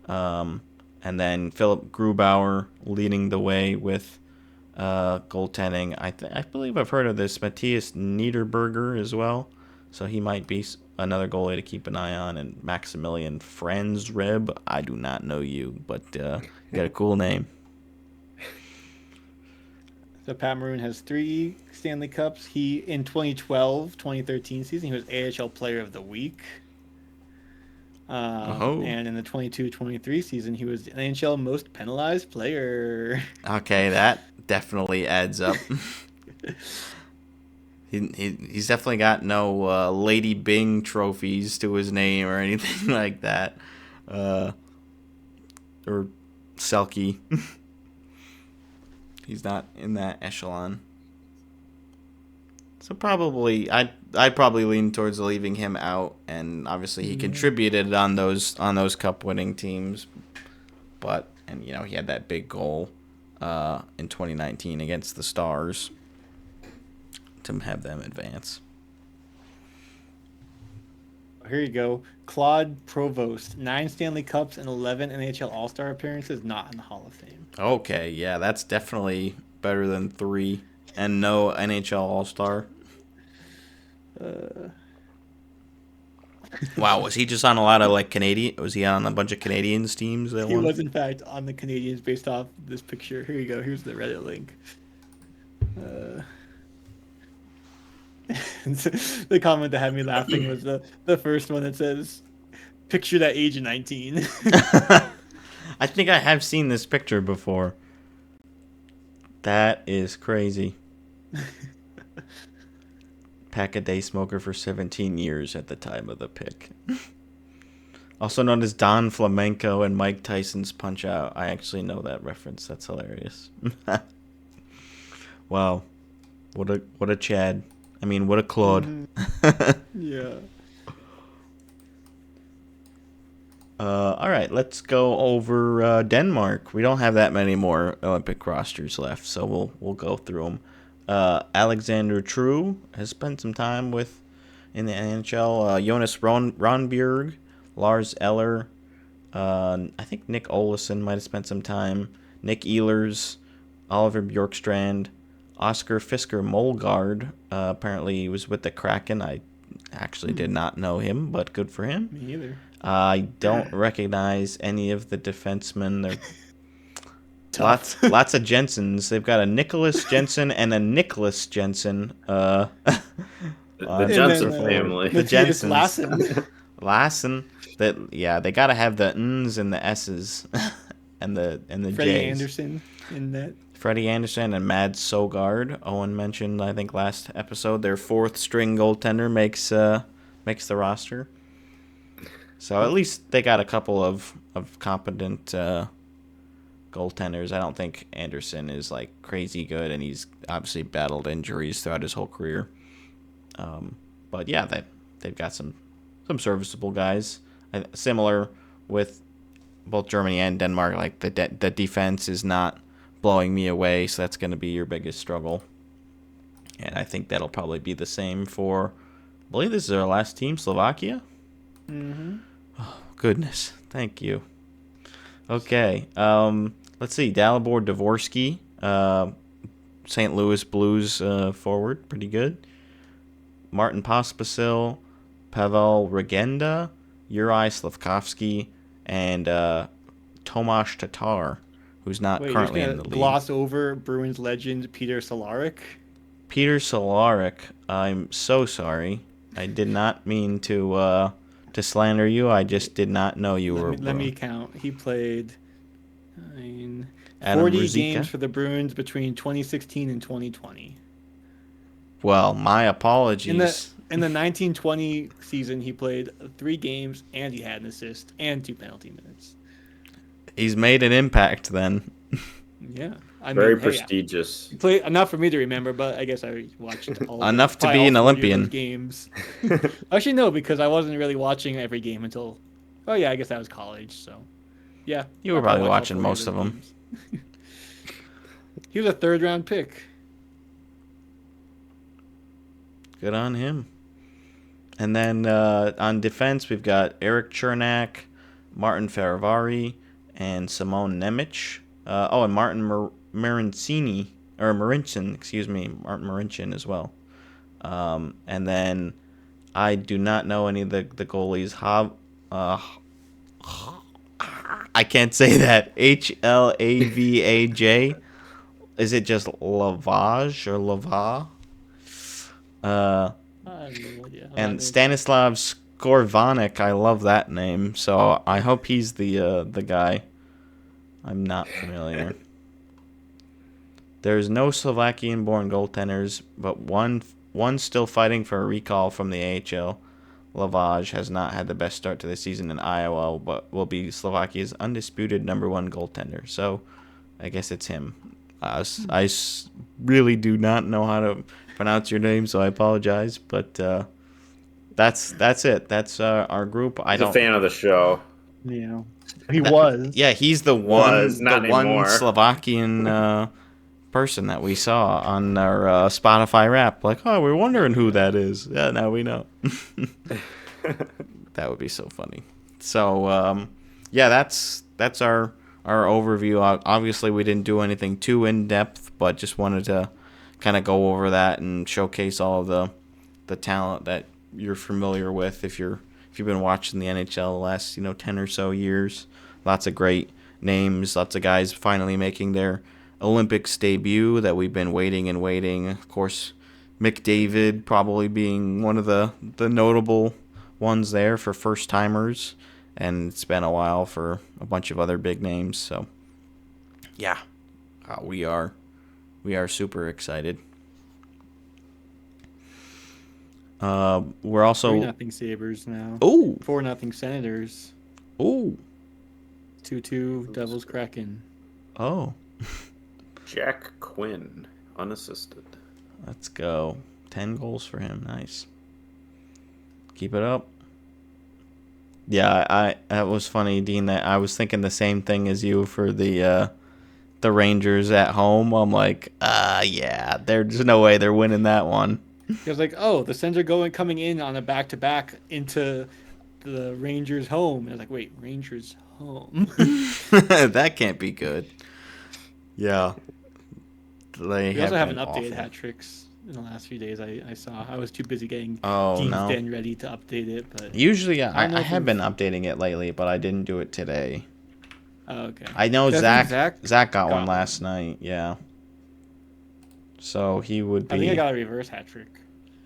And then Philip Grubauer leading the way with goaltending. I believe I've heard of this Matthias Niederberger as well, so he might be another goalie to keep an eye on, and Maximilian Franzreb. I do not know you, but you got a cool name. So Pat Maroon has 3 Stanley Cups. He, in 2012-2013 season, he was AHL Player of the Week. And in the 22-23 season, he was the NHL Most Penalized Player. Okay, that definitely adds up. He's definitely got no Lady Bing trophies to his name or anything like that. Or Selke. He's not in that echelon. So probably I'd probably lean towards leaving him out, and obviously he contributed on those cup winning teams, and he had that big goal in 2019 against the Stars to have them advance. Here you go. Claude Provost, 9 Stanley Cups and 11 NHL All-Star appearances, not in the Hall of Fame. Okay, yeah, that's definitely better than 3 and no NHL All-Star. Wow, was he just on a lot of Canadian? Was he on a bunch of Canadians teams? He was in fact on the Canadians based off this picture. Here you go. Here's the Reddit link. The comment that had me laughing was the first one that says, "Picture that age of 19." I think I have seen this picture before. That is crazy. Pack-a-day smoker for 17 years at the time of the pick. Also known as Don Flamenco and Mike Tyson's Punch-Out. I actually know that reference. That's hilarious. Wow. What a Chad. I mean, what a Claude. Yeah. All right, let's go over Denmark. We don't have that many more Olympic rosters left, so we'll go through them. Alexander True has spent some time in the NHL. Jonas Ronbjerg, Lars Eller. I think Nick Olesen might have spent some time. Nick Ehlers, Oliver Bjorkstrand, Oscar Fisker Molgaard. Apparently he was with the Kraken. I actually did not know him, but good for him. Me either. I don't recognize any of the defensemen. They're lots of Jensens. They've got a Nicholas Jensen and a Nicholas Jensen. The Jensen family. The Matthias Jensens. Lassen. They got to have the N's and the S's and the Freddie J's. Anderson in that. Freddie Anderson and Mads Sogard. Owen mentioned, I think, last episode, their 4th string goaltender makes the roster. So at least they got a couple of competent goaltenders. I don't think Anderson is crazy good, and he's obviously battled injuries throughout his whole career. But yeah, they've got some serviceable guys. Similar with both Germany and Denmark. The defense is not blowing me away, so that's going to be your biggest struggle. And I think that'll probably be the same for, I believe this is our last team, Slovakia. Mm-hmm. Oh, goodness. Thank you. Okay. Let's see. Dalibor Dvorsky, St. Louis Blues forward. Pretty good. Martin Pospisil, Pavel Regenda, Uri Slavkovsky, and Tomasz Tatar, who's not currently in the league. Gloss over Bruins legend Peter Cehlarik. Peter Cehlarik, I'm so sorry. I did not mean to slander you. I just did not know you were. Let me count. He played 40 Ruzicka? games for the Bruins between 2016 and 2020. Well, my apologies. In the 1920 season, he played 3 games and he had an assist and 2 penalty minutes. He's made an impact then. Yeah. Very prestigious. He played enough for me to remember, but I guess I watched all enough to be an Olympian. Games. Actually, no, because I wasn't really watching every game until. Oh yeah, I guess that was college. So, yeah. You were probably watching most of them. He was a 3rd round pick. Good on him. And then on defense, we've got Eric Chernak, Martin Faravari, and Simone Nemec. And Martin Marincin, Martin Marincin as well. And then I do not know any of the goalies. I can't say that. Hlavaj. Is it just Lavage or Lava? And Stanislav Skorvanik. I love that name. So I hope he's the guy. I'm not familiar. There's no Slovakian-born goaltenders, but one still fighting for a recall from the AHL. Lavage has not had the best start to the season in Iowa, but will be Slovakia's undisputed #1 goaltender. So I guess it's him. I really do not know how to pronounce your name, so I apologize. But that's it. That's our group. He's a fan of the show. Yeah, he was. Yeah, he's the one anymore. Slovakian person that we saw on our Spotify Wrap. Like, oh, we're wondering who that is. Yeah, now we know. That would be so funny. So, yeah, that's our overview. Obviously, we didn't do anything too in depth, but just wanted to kind of go over that and showcase all of the talent that you're familiar with if you've been watching the NHL the last 10 or so years. Lots of great names, lots of guys finally making their Olympics debut that we've been waiting. Of course, McDavid probably being one of the notable ones there for first timers, and it's been a while for a bunch of other big names. So yeah, we are super excited. We're also 3-0 Sabres now. Oh, 4-0 Senators. Oh, 2-2 Devils Kraken. Oh, Jack Quinn, unassisted. Let's go. 10 goals for him. Nice. Keep it up. Yeah, that was funny, Dean. That I was thinking the same thing as you for the Rangers at home. I'm like, yeah, there's no way they're winning that one. I was like, oh, the Sens are coming in on a back-to-back into the Rangers' home. I was like, wait, Rangers' home? That can't be good. Yeah. We also haven't updated hat tricks in the last few days. I saw. I was too busy getting Dean's Den ready to update it. But usually, I have been updating it lately, but I didn't do it today. Oh, okay. I know Zach got one last night. Yeah. So he would be. I think I got a reverse hat trick.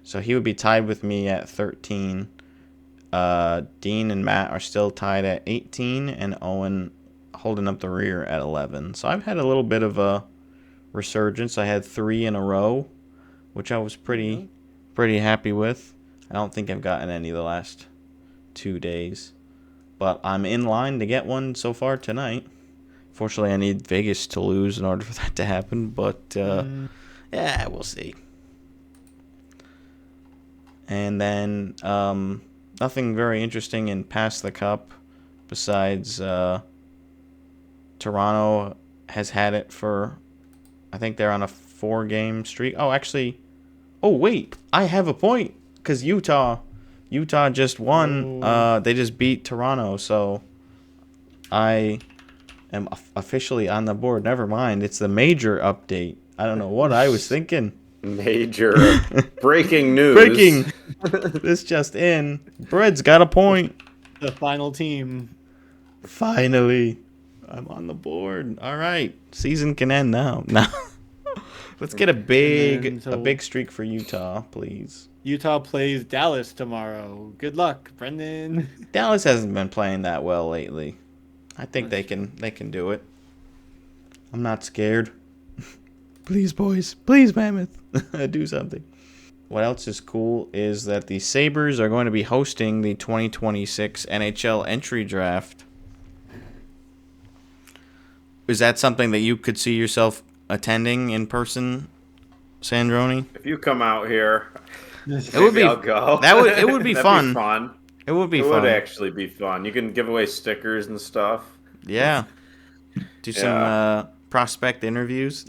So he would be tied with me at 13. Dean and Matt are still tied at 18, and Owen holding up the rear at 11. So I've had a little bit of a resurgence. I had 3 in a row, which I was pretty happy with. I don't think I've gotten any the last 2 days, but I'm in line to get one so far tonight. Fortunately, I need Vegas to lose in order for that to happen, but yeah, we'll see. And then nothing very interesting in Pass the Cup besides Toronto has had it for, I think they're on a 4-game streak. Oh, actually, wait, I have a point because Utah just won. They just beat Toronto, so I am officially on the board. Never mind, it's the major update. I don't know what I was thinking. Major breaking news. Breaking. This just in. Bread's got a point. The final team. Finally. I'm on the board. All right. Season can end now. Now. Let's get a big streak for Utah, please. Utah plays Dallas tomorrow. Good luck, Brendan. Dallas hasn't been playing that well lately. I think they can do it. I'm not scared. Please, boys. Please, Mammoth. Do something. What else is cool is that the Sabres are going to be hosting the 2026 NHL entry draft. Is that something that you could see yourself attending in person, Sandroni? If you come out here, I'll go. It would be fun. Be fun. It would be fun. It would actually be fun. You can give away stickers and stuff. Yeah. Do some prospect interviews.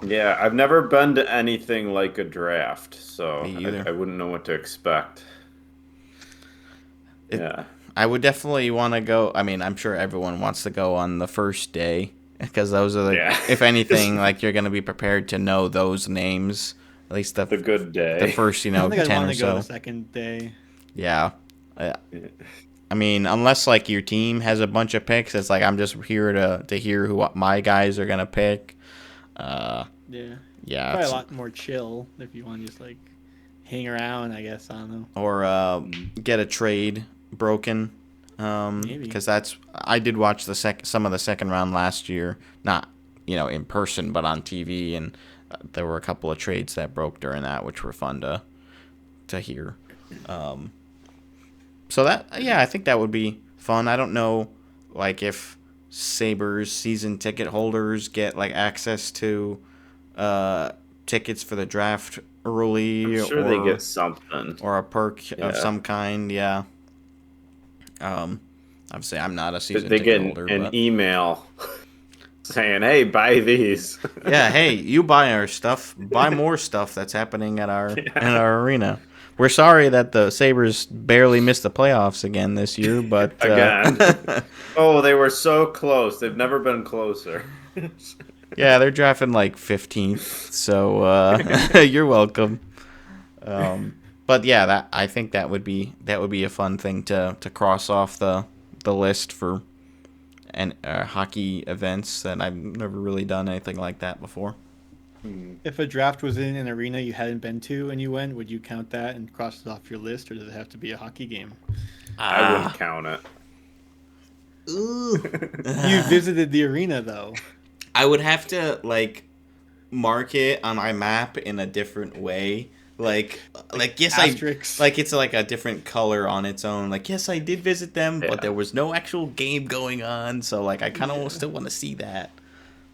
Yeah, I've never been to anything like a draft, so I wouldn't know what to expect. I would definitely want to go. I mean, I'm sure everyone wants to go on the first day because those are if anything, like you're going to be prepared to know those names At least The good day. the first, I don't think I'd 10 want or to go so. the second day. Yeah. I mean, unless like your team has a bunch of picks, it's like I'm just here to hear who my guys are gonna pick. Yeah. Yeah. Probably a lot more chill if you want to just like hang around, I guess. I don't know. Or get a trade broken. Maybe. Because I did watch some of the second round last year, not in person, but on TV, and there were a couple of trades that broke during that, which were fun to hear. So I think that would be fun. I don't know, like if Sabres season ticket holders get like access to tickets for the draft early. I'm sure they get something. Or a perk of some kind. Yeah. Obviously, I'm not a season ticket holder. They get an but... email saying, "Hey, buy these." Yeah, hey, you buy our stuff. Buy more stuff that's happening at our arena. We're sorry that the Sabres barely missed the playoffs again this year, but again. Oh, they were so close. They've never been closer. Yeah, they're drafting like 15th, so you're welcome. But yeah, I think that would be a fun thing to cross off the list for hockey events that I've never really done anything like that before. If a draft was in an arena you hadn't been to and you went, would you count that and cross it off your list, or does it have to be a hockey game? I wouldn't count it. You visited the arena though. I would have to like mark it on my map in a different way. Like yes, asterisks. it's like a different color on its own. Like yes, I did visit them, but there was no actual game going on. So like I kind of still want to see that.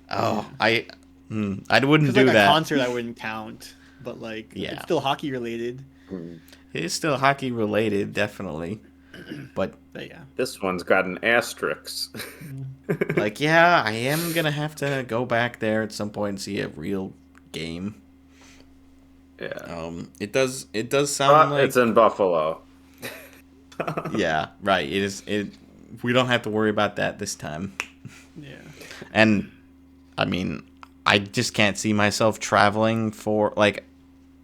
Oh, I wouldn't do like that. A concert I wouldn't count, but like it's still hockey related. It is still hockey related, definitely. But yeah, this one's got an asterisk. Like I am gonna have to go back there at some point and see a real game. Yeah. It does sound like it's in Buffalo. Yeah, right. It is. We don't have to worry about that this time. Yeah. And I mean, I just can't see myself traveling for like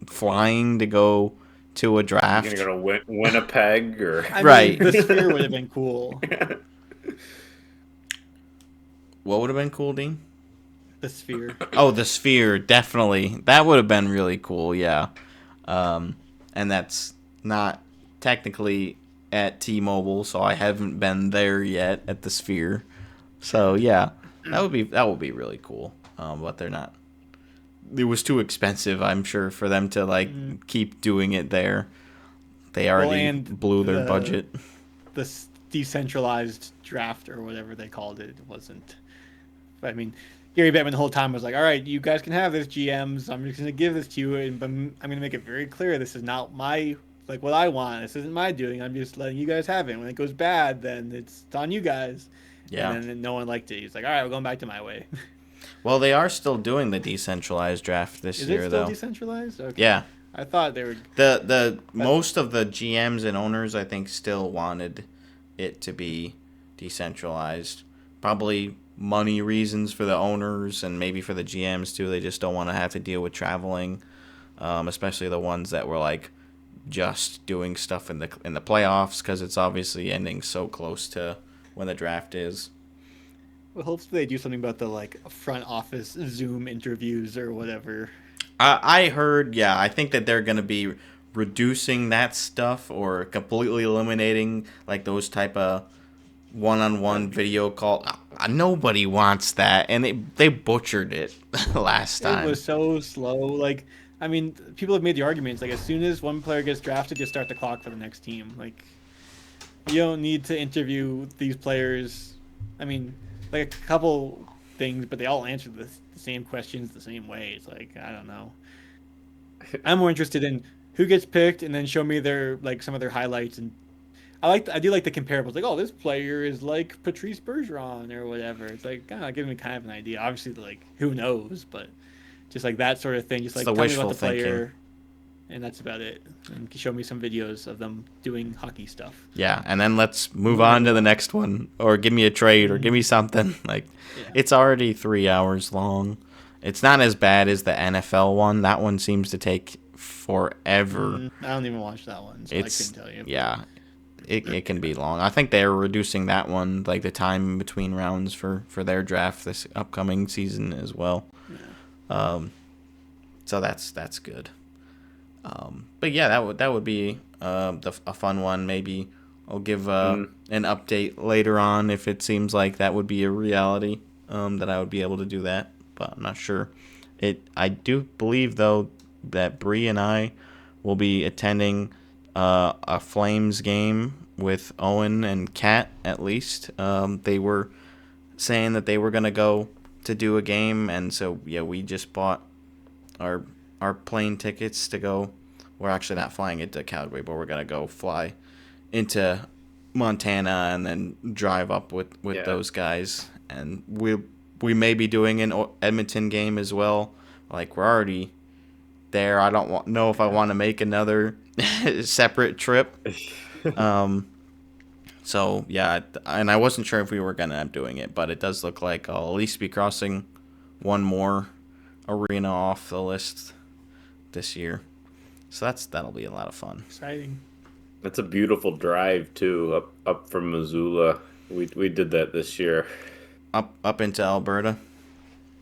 flying to go to a draft. You're gonna go to Winnipeg or right. The Sphere would have been cool. What would have been cool, Dean? The Sphere. Oh, the Sphere, definitely. That would have been really cool, yeah. And that's not technically at T-Mobile, so I haven't been there yet at the Sphere. So yeah, that would be really cool. But they're not. It was too expensive, I'm sure, for them to like keep doing it there. They already blew their budget. The decentralized draft or whatever they called it wasn't. I mean, Gary Bettman the whole time was like, "All right, you guys can have this, GMs. I'm just gonna give this to you, but I'm gonna make it very clear this is not my what I want. This isn't my doing. I'm just letting you guys have it. When it goes bad, then it's on you guys." Yeah. And then no one liked it. He's like, "All right, we're going back to my way." Well, they are still doing the decentralized draft this year, though. Is it still decentralized? Okay. Yeah. I thought they were. The most of the GMs and owners, I think, still wanted it to be decentralized. Probably money reasons for the owners and maybe for the GMs too. They just don't want to have to deal with traveling, especially the ones that were like just doing stuff in the playoffs because it's obviously ending so close to when the draft is. Well, hopefully they do something about the front office Zoom interviews or whatever. I heard, yeah, I think that they're going to be reducing that stuff or completely eliminating like those type of one-on-one video call. Nobody wants that, and they butchered it last time. It was so slow. I mean, people have made the arguments as soon as one player gets drafted, just start the clock for the next team. You don't need to interview these players. I mean, a couple things, but they all answer the same questions the same way. It's I don't know. I'm more interested in who gets picked, and then show me their some of their highlights. And I do like the comparables. Oh, this player is like Patrice Bergeron or whatever. It's giving me kind of an idea. Obviously, who knows, but just that sort of thing. Just the tell me about the thinking. player, and that's about it. And show me some videos of them doing hockey stuff. Yeah, and then let's move on to the next one, or give me a trade, or give me something. It's already 3 hours long, It's not as bad as the NFL one. That one seems to take forever. I don't even watch that one, so I couldn't tell you. Yeah, it can be long. I think they're reducing that one, like the time between rounds for their draft this upcoming season as well. Yeah. So that's good. But yeah, that would be a fun one. Maybe I'll give an update later on if it seems like that would be a reality, that I would be able to do that. But I'm not sure. I do believe though that Bree and I will be attending a Flames game with Owen and Kat at least. They were saying that they were gonna go to do a game, and so yeah, we just bought our plane tickets to go. We're actually not flying into Calgary, but we're gonna go fly into Montana and then drive up with those guys, and we may be doing an Edmonton game as well. Like, we're already there. I don't know if I want to make another separate trip. So yeah, and I wasn't sure if we were gonna end up doing it, but it does look like I'll at least be crossing one more arena off the list this year. So that'll be a lot of fun. Exciting. It's a beautiful drive too, up from Missoula. We did that this year. Up into Alberta.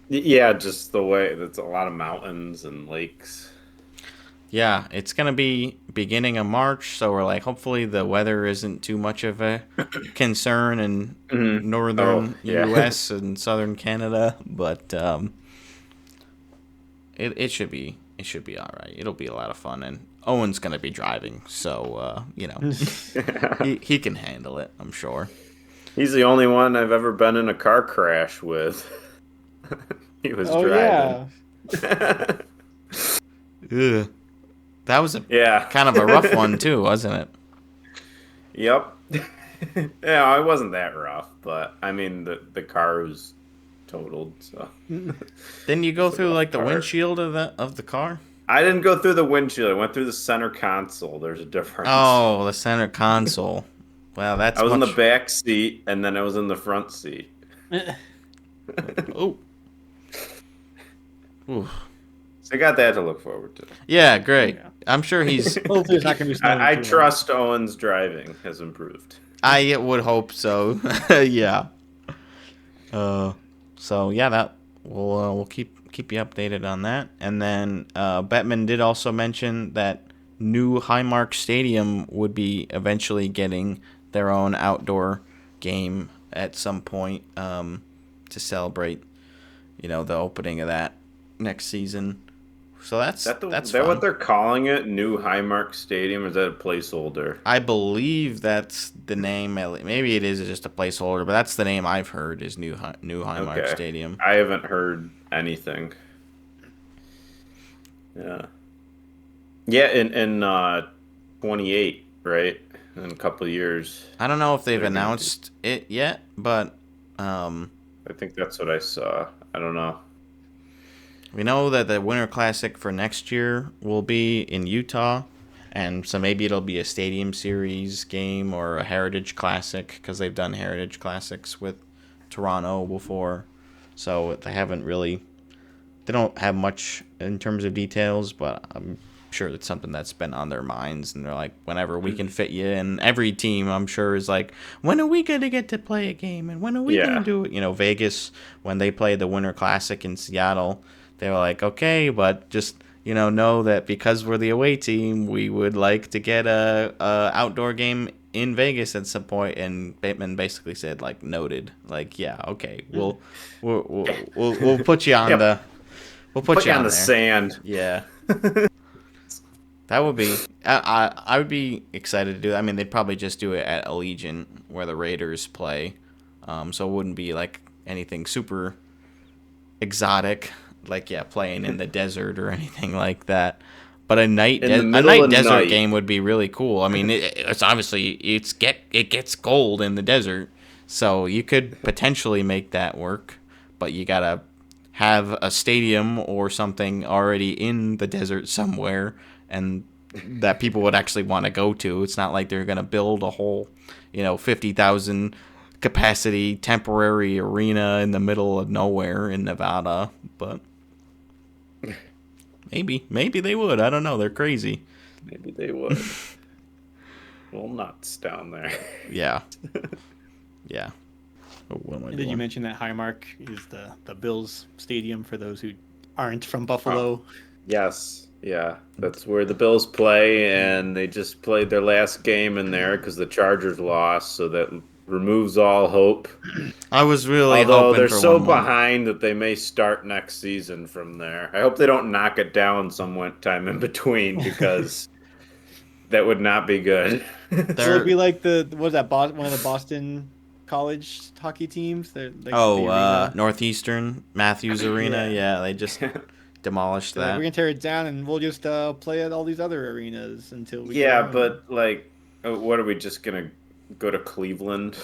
Yeah, just the way it's a lot of mountains and lakes. Yeah, it's gonna be beginning of March, so we're like, hopefully the weather isn't too much of a concern in northern U.S. and southern Canada, but it should be all right. It'll be a lot of fun, and Owen's gonna be driving, so he can handle it, I'm sure. He's the only one I've ever been in a car crash with. He was driving. Yeah. Ugh. That was kind of a rough one too, wasn't it? Yep. Yeah, it wasn't that rough, but I mean the car was totaled. So didn't you go through like the windshield of the car? I didn't go through the windshield. I went through the center console. There's a difference. Oh, the center console. Wow, that's. I was in the back seat, and then I was in the front seat. Oh. Ooh. So I got that to look forward to. Yeah, great. Yeah. I'm sure he's. Hopefully there's not gonna be I trust Owen's driving has improved. I would hope so. Yeah. So yeah, that we'll keep you updated on that. And then Bettman did also mention that new Highmark Stadium would be eventually getting their own outdoor game at some point to celebrate, the opening of that next season. So that's that what they're calling it? New Highmark Stadium? Or is that a placeholder? I believe that's the name. Maybe it is just a placeholder, but that's the name I've heard is new Highmark Stadium. I haven't heard anything. Yeah. Yeah, in 28, right? In a couple of years. I don't know if they've announced it yet, but I think that's what I saw. I don't know. We know that the Winter Classic for next year will be in Utah, and so maybe it'll be a Stadium Series game or a Heritage Classic, because they've done Heritage Classics with Toronto before. So they don't have much in terms of details, but I'm sure it's something that's been on their minds, and they're like, whenever we can fit you in. Every team, I'm sure, is like, when are we going to get to play a game, and when are we going to do it? Vegas, when they played the Winter Classic in Seattle, they were like, okay, but just know that because we're the away team, we would like to get a outdoor game in Vegas at some point. And Bateman basically said, like, noted, like, yeah, okay, we'll put you on we'll put you on the sand. Yeah. That would be. I would be excited to do that. I mean, they'd probably just do it at Allegiant where the Raiders play, so it wouldn't be like anything super exotic, like playing in the desert or anything like that. But a night desert game would be really cool. I mean, it's obviously it gets cold in the desert, so you could potentially make that work. But you gotta have a stadium or something already in the desert somewhere, and that people would actually want to go to. It's not like they're going to build a whole, 50,000 capacity temporary arena in the middle of nowhere in Nevada. But Maybe they would. I don't know. They're crazy. Maybe they would. Well, nuts down there. Yeah. Yeah. Oh, what am I Did doing? you mention that Highmark is the Bills stadium for those who aren't from Buffalo? Yes. Yeah. That's where the Bills play, and they just played their last game in there because the Chargers lost, so that removes all hope. I was really Although hoping they're for so one more. behind that they may start next season from there. I hope they don't knock it down some time in between because that would not be good. So it'd be like what was that? One of the Boston college hockey teams. They're like the arena. Northeastern Matthews Arena. Yeah, they just demolished They're like, that. we're gonna tear it down and we'll just play at all these other arenas until we. Yeah, get but like, what are we just gonna go to Cleveland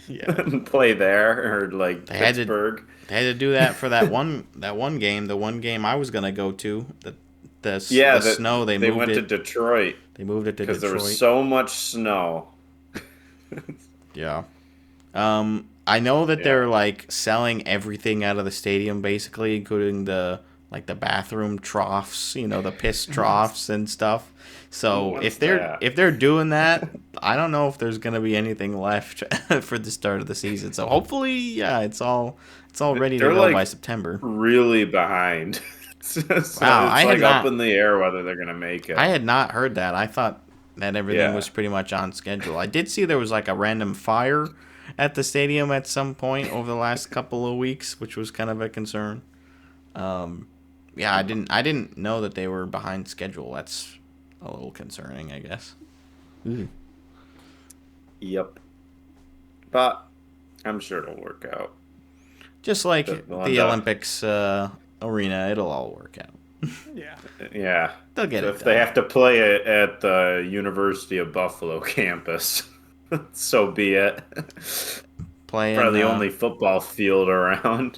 yeah. and play there, or like They had to- Pittsburgh? They had to do that for that one game. The one game I was gonna go to. The snow. They moved went it to Detroit They moved it to because Detroit. there was so much snow. Yeah. I know that they're like selling everything out of the stadium basically, including the bathroom troughs, the piss troughs and stuff. So if they're doing that, I don't know if there's gonna be anything left for the start of the season. So hopefully, it's all ready to go by September. Really behind. So Wow, it's I had up not- in the air whether they're gonna make it. I had not heard that. I thought that everything Yeah. was pretty much on schedule. I did see there was like a random fire at the stadium at some point over the last couple of weeks, which was kind of a concern. Yeah, I didn't know that they were behind schedule. That's a little concerning, I guess. Ooh. Yep. But I'm sure it'll work out. Just like They'll the end up- Olympics arena, it'll all work out. Yeah. Yeah. They'll get it If done. they have to play it at the University of Buffalo campus, so be it. Play Probably in, the only football field around.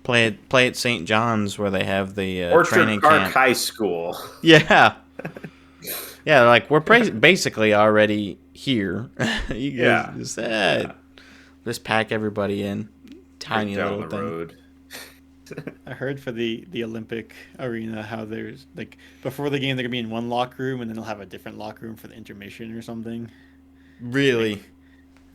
play at St. John's where they have the Orchard training Park camp. High School. Yeah. Yeah, like we're basically already here. You guys just pack everybody in. Tiny down little the thing. road. I heard for the Olympic arena how there's like before the game they're gonna be in one locker room and then they'll have a different locker room for the intermission or something. Really?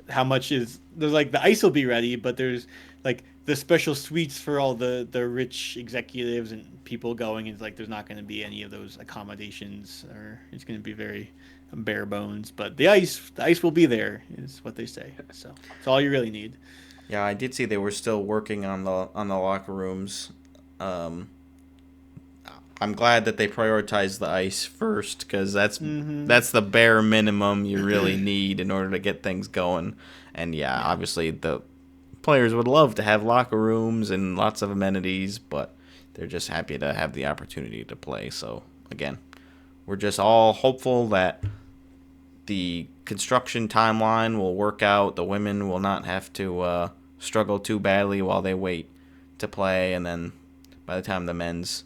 How much is there's like the ice will be ready, but there's like the special suites for all the rich executives and people going. It's like there's not going to be any of those accommodations, or it's going to be very bare bones. But the ice will be there, is what they say. So it's all you really need. Yeah, I did see they were still working on the locker rooms. I'm glad that they prioritized the ice first, because that's the bare minimum you really need in order to get things going. And yeah, obviously the players would love to have locker rooms and lots of amenities, but they're just happy to have the opportunity to play. So again, we're just all hopeful that the construction timeline will work out. The women will not have to struggle too badly while they wait to play, and then by the time the men's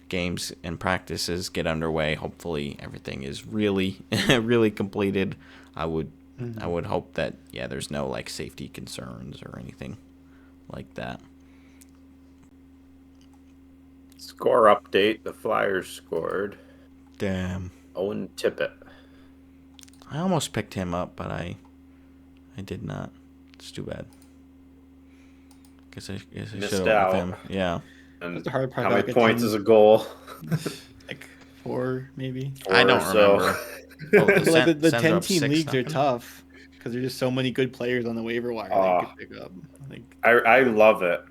games and practices get underway, hopefully everything is really really completed. I would hope that there's no like safety concerns or anything like that. Score update. The Flyers scored. Damn. Owen Tippett. I almost picked him up, but I did not. It's too bad. Guess I Missed should have out. with him. Yeah. And That's the hard part how about many points getting- is a goal? Like 4 maybe. I don't remember. Oh, But like the Sens are 10 up team leagues are 6-0. tough because there's just so many good players on the waiver wire that you could pick up. Like, I love it.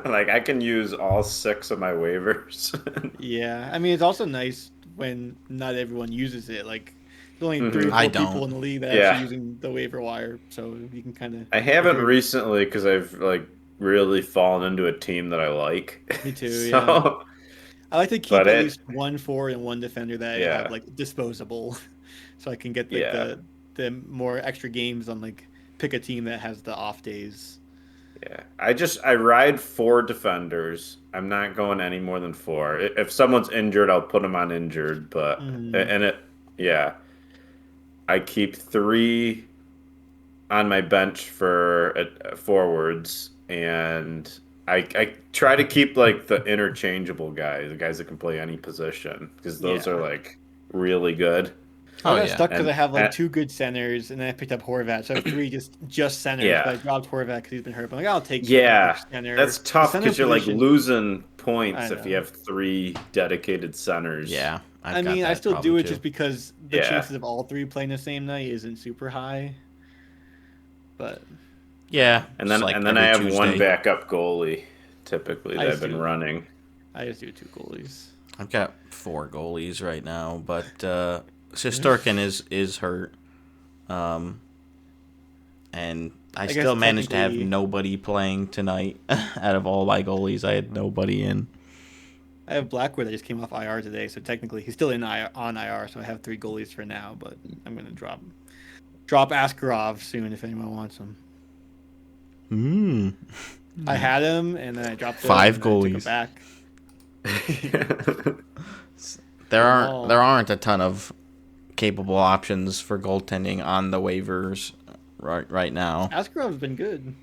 Like I can use all 6 of my waivers. yeah, I mean it's also nice when not everyone uses it. Like there's only 3 or I 4 people don't. in the league that are Yeah. actually using the waiver wire, so you can kind of. I haven't recently because I've like really fallen into a team that I like. Me too. So, Yeah. I like to keep But at least 1 forward and 1 defender that I Yeah. have like disposable, so I can get like Yeah. the more extra games on like pick a team that has the off days. Yeah, I ride 4 defenders. I'm not going any more than 4. If someone's injured, I'll put them on injured. But I keep 3 on my bench for forwards, and I try to keep like the interchangeable guys, the guys that can play any position, because those are like really good. I Oh got yeah. stuck because I have like And- 2 good centers, and then I picked up Horvat. So I have 3 just centers, Yeah. but I dropped Horvat because he's been hurt. But I'm like, I'll take Yeah, center. that's The tough center because you're like position- losing points I if you know. have 3 dedicated centers. Yeah. I got mean, I that still do problem, it too. just because the Yeah. chances of all 3 playing the same night isn't super high. But Yeah. And just then like and then I every have one Tuesday. backup goalie typically I that I've been see. running. I just do 2 goalies. I've got 4 goalies right now, but Shesterkin is hurt. And I guess still managed to have technically- nobody playing tonight. Out of all my goalies, I had nobody in. I have Blackwood that just came off IR today, so technically he's still on IR. So I have 3 goalies for now, but I'm gonna drop Askarov soon if anyone wants him. I had him, and then I dropped him. 5 and then I took him goalies. back. There Oh. aren't a ton of capable options for goaltending on the waivers right now, Askarov's been good,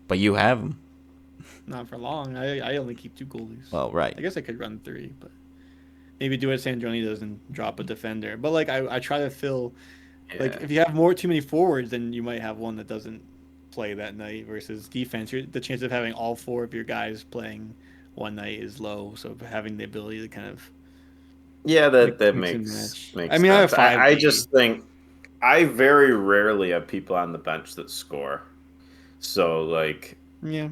but you have them. not for long. I only keep 2 goalies. Well, right. I guess I could run 3, but maybe do what Sandroni does and drop a defender. But like I try to fill, like if you have too many forwards, then you might have one that doesn't play that night versus defense. The chance of having all 4 of your guys playing one night is low. So having the ability to kind of Yeah, that mix and makes match. I mean, I have sense. 5 I maybe. just think I very rarely have people on the bench that score. So like yeah.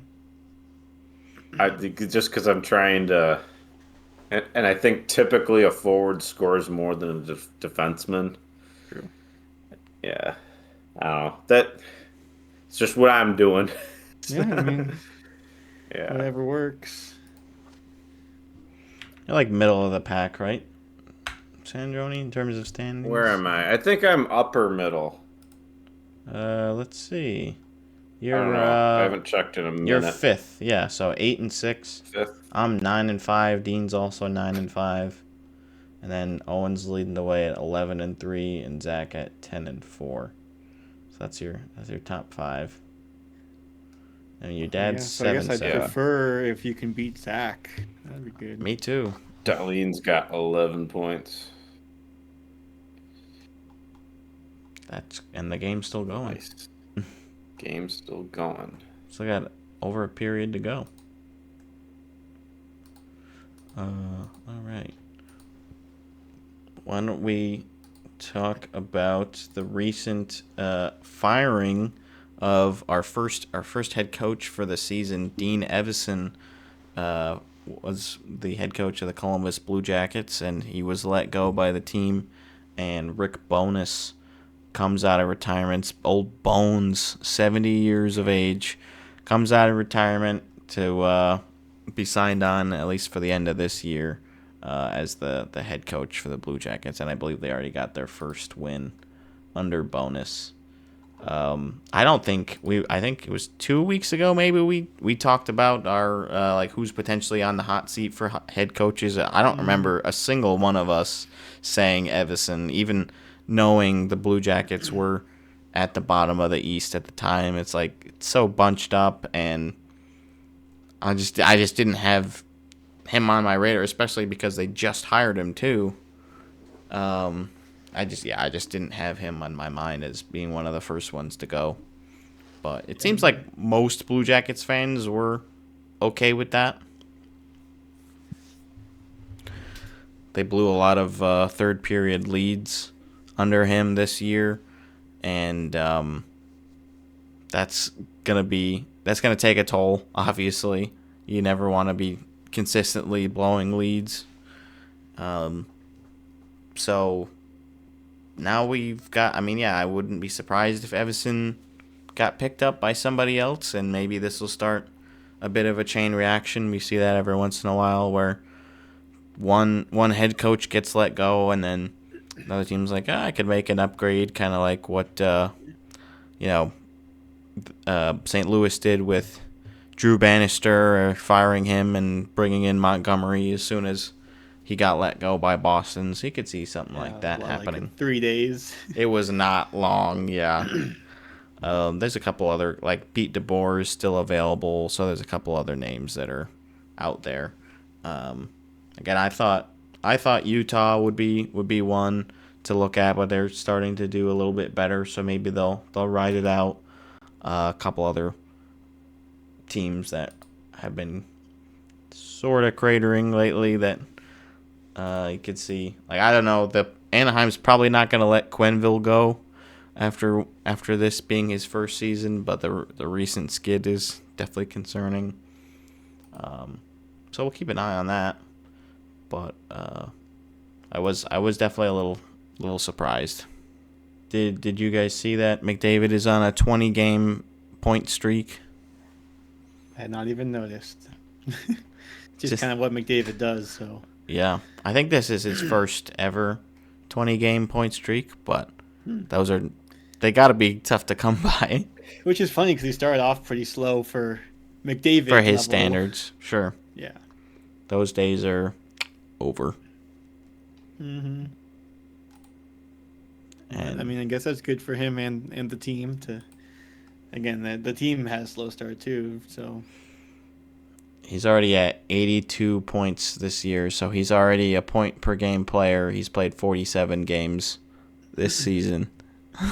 I just because I'm trying to, and I think typically a forward scores more than a defenseman. True. Yeah, I don't know. That it's just what I'm doing. Yeah, I mean, Yeah. whatever works. You're like middle of the pack, right, Sandroni, in terms of standings? Where am I? I think I'm upper middle. Let's see. I You're don't know. I haven't checked in a minute. you're 5th, yeah. So 8 and 6. Fifth. I'm 9 and 5. Dean's also 9 and 5, and then Owen's leading the way at 11 and 3, and Zach at 10 and 4. So that's your top 5. And your dad's So I guess 7 I'd 7. prefer if you can beat Zach. That'd be good. Me too. Darlene's got 11 points. And the game's still going. Nice. Game's still going. Still got over a period to go. All right. Why don't we talk about the recent firing of our first head coach for the season? Dean Evason was the head coach of the Columbus Blue Jackets, and he was let go by the team. And Rick Bowness comes out of retirement. Old Bones, 70 years of age, comes out of retirement to be signed on, at least for the end of this year, as the head coach for the Blue Jackets. And I believe they already got their first win under Bowness. I think it was 2 weeks ago maybe we talked about our like who's potentially on the hot seat for head coaches. I don't remember a single one of us saying Evason, even knowing the Blue Jackets were at the bottom of the East at the time. It's like it's so bunched up, and I just didn't have him on my radar, especially because they just hired him too. I just didn't have him on my mind as being one of the first ones to go. But it seems like most Blue Jackets fans were okay with that. They blew a lot of third period leads under him this year, and that's gonna take a toll. Obviously, you never want to be consistently blowing leads. So now we've got. I mean, yeah, I wouldn't be surprised if Evason got picked up by somebody else, and maybe this will start a bit of a chain reaction. We see that every once in a while, where one head coach gets let go, and then another team's like, I could make an upgrade, kind of like what St. Louis did with Drew Bannister, firing him and bringing in Montgomery as soon as he got let go by Boston. So you could see something like that happening. Like 3 days. It was not long, yeah. There's a couple other, like Pete DeBoer is still available, so there's a couple other names that are out there. Again, I thought Utah would be one to look at, but they're starting to do a little bit better, so maybe they'll ride it out. A couple other teams that have been sort of cratering lately that you could see. Like, I don't know, the Anaheim's probably not going to let Quenneville go after this being his first season, but the recent skid is definitely concerning. So we'll keep an eye on that. But I was definitely a little surprised. Did you guys see that McDavid is on a 20-game point streak? I had not even noticed. just kind of what McDavid does. So yeah, I think this is his first ever 20-game point streak, but they got to be tough to come by. Which is funny because he started off pretty slow for McDavid for his level. standards. Sure. Yeah. Those days are over. Mm-hmm. And I mean, I guess that's good for him and the team to. Again, the team has slow start too, so. He's already at 82 points this year, so he's already a point per game player. He's played 47 games this season.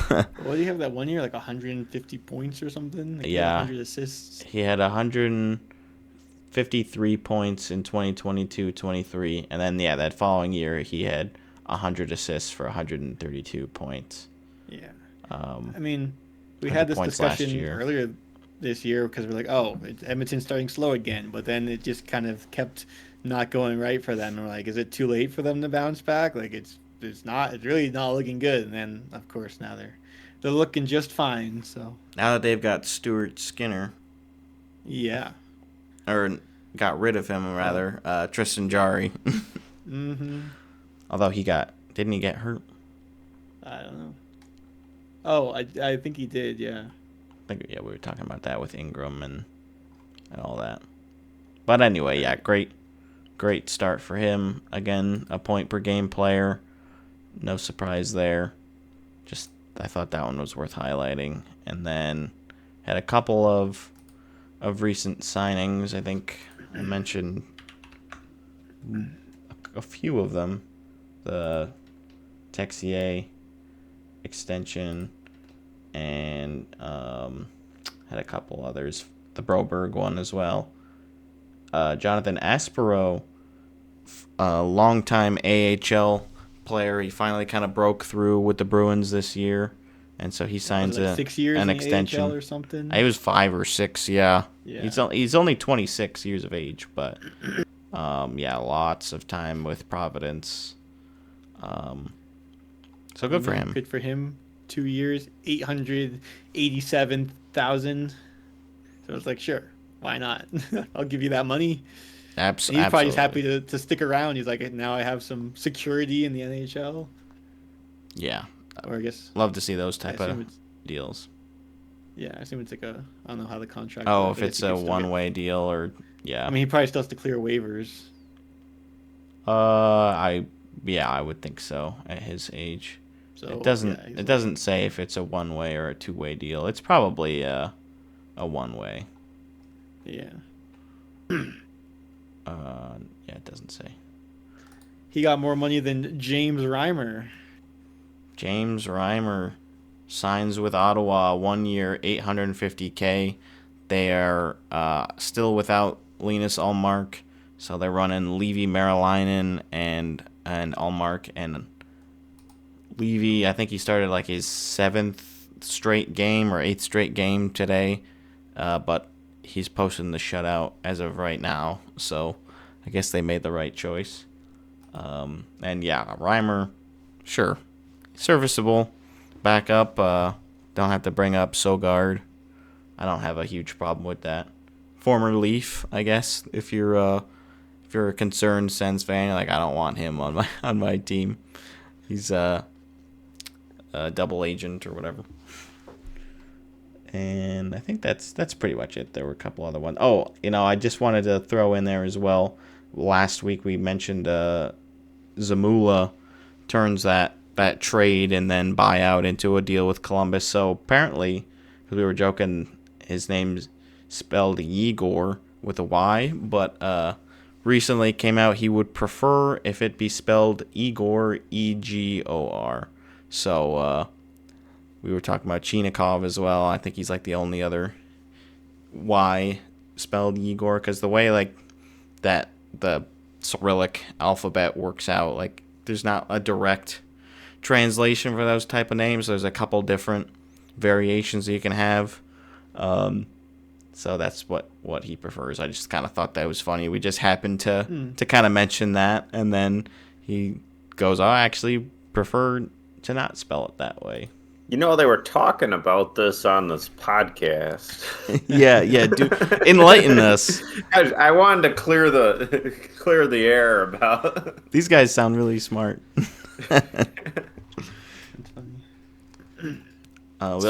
What do you have that one year, like 150 points or something? Like Yeah. 100 assists. He had 153 points in 2022-23, and then that following year he had 100 assists for 132 points. Yeah. I mean, we had this discussion year. earlier this year because we're like, oh, Edmonton's starting slow again, but then it just kind of kept not going right for them. And we're like, is it too late for them to bounce back? Like it's really not looking good. And then of course now they're looking just fine. So now that they've got Stuart Skinner, yeah, or got rid of him rather, Tristan Jarry. Mm-hmm. Although didn't he get hurt? I don't know. Oh, I think he did. Yeah. I think we were talking about that with Ingram and all that. But anyway, yeah, great start for him. Again, a point per game player. No surprise there. Just I thought that one was worth highlighting. And then had a couple of recent signings. I think I mentioned a few of them. The Texier extension and had a couple others. The Broberg one as well. Jonathan Aspero, a longtime AHL player. He finally kind of broke through with the Bruins this year, and so he signs 6 years an in extension. AHL or something. He was 5 or 6. Yeah. Yeah. He's only 26 years of age, but yeah, lots of time with Providence. So good for him. Good for him. 2 years, 887,000. So it's like, sure, why not? I'll give you that money. Absolutely. He's probably just happy to stick around. He's like, now I have some security in the NHL. Yeah. Or I guess. Love to see those type of deals. Yeah, I assume it's like I don't know how the contract. Oh, if it's a one-way deal or yeah. I mean, he probably still has to clear waivers. I would think so at his age. So it doesn't say if it's a one-way or a two-way deal. It's probably a one-way. Yeah. Yeah, it doesn't say. He got more money than James Reimer. James Reimer signs with Ottawa 1 year, $850K. They are still without Linus Ullmark, so they're running Levy Marilainen and Ullmark. And Levy, I think he started like his 7th straight game or 8th straight game today, but he's posting the shutout as of right now, so I guess they made the right choice. And yeah, Reimer, sure, serviceable, backup. Don't have to bring up Sogard. I don't have a huge problem with that. Former Leaf, I guess, if you're a concerned Sens fan, like I don't want him on my team. He's a double agent or whatever. And I think that's pretty much it. There were a couple other ones. Oh, I just wanted to throw in there as well. Last week we mentioned Zamula turns that trade and then buyout into a deal with Columbus. So apparently because we were joking his name's spelled Igor with a Y, but recently came out he would prefer if it be spelled Igor, Egor. So we were talking about Chinikov as well. I think he's like the only other Y spelled Igor, because the way like that the Cyrillic alphabet works out, like there's not a direct translation for those type of names. There's a couple different variations that you can have. So that's what he prefers. I just kind of thought that was funny. We just happened to kind of mention that, and then he goes, I actually prefer to not spell it that way. You know, they were talking about this on this podcast. yeah, do enlighten us. I wanted to clear the air about. These guys sound really smart.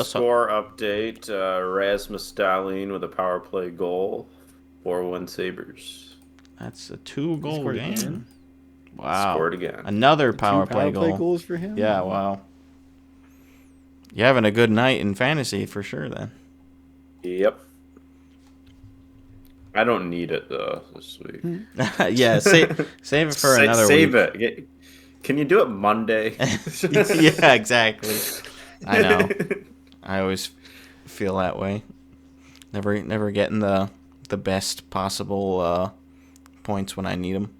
Score update: Rasmus Dahlin with a power play goal, 4-1 Sabres. That's a 2-goal game. Again. Wow, Scored again. Another power Two play goal. goals for him. Yeah, wow. You're having a good night in fantasy for sure, then. Yep. I don't need it though this week. Yeah, save it for another save week. it. Can you do it Monday? Yeah, exactly. I know. I always feel that way. Never getting the best possible points when I need them.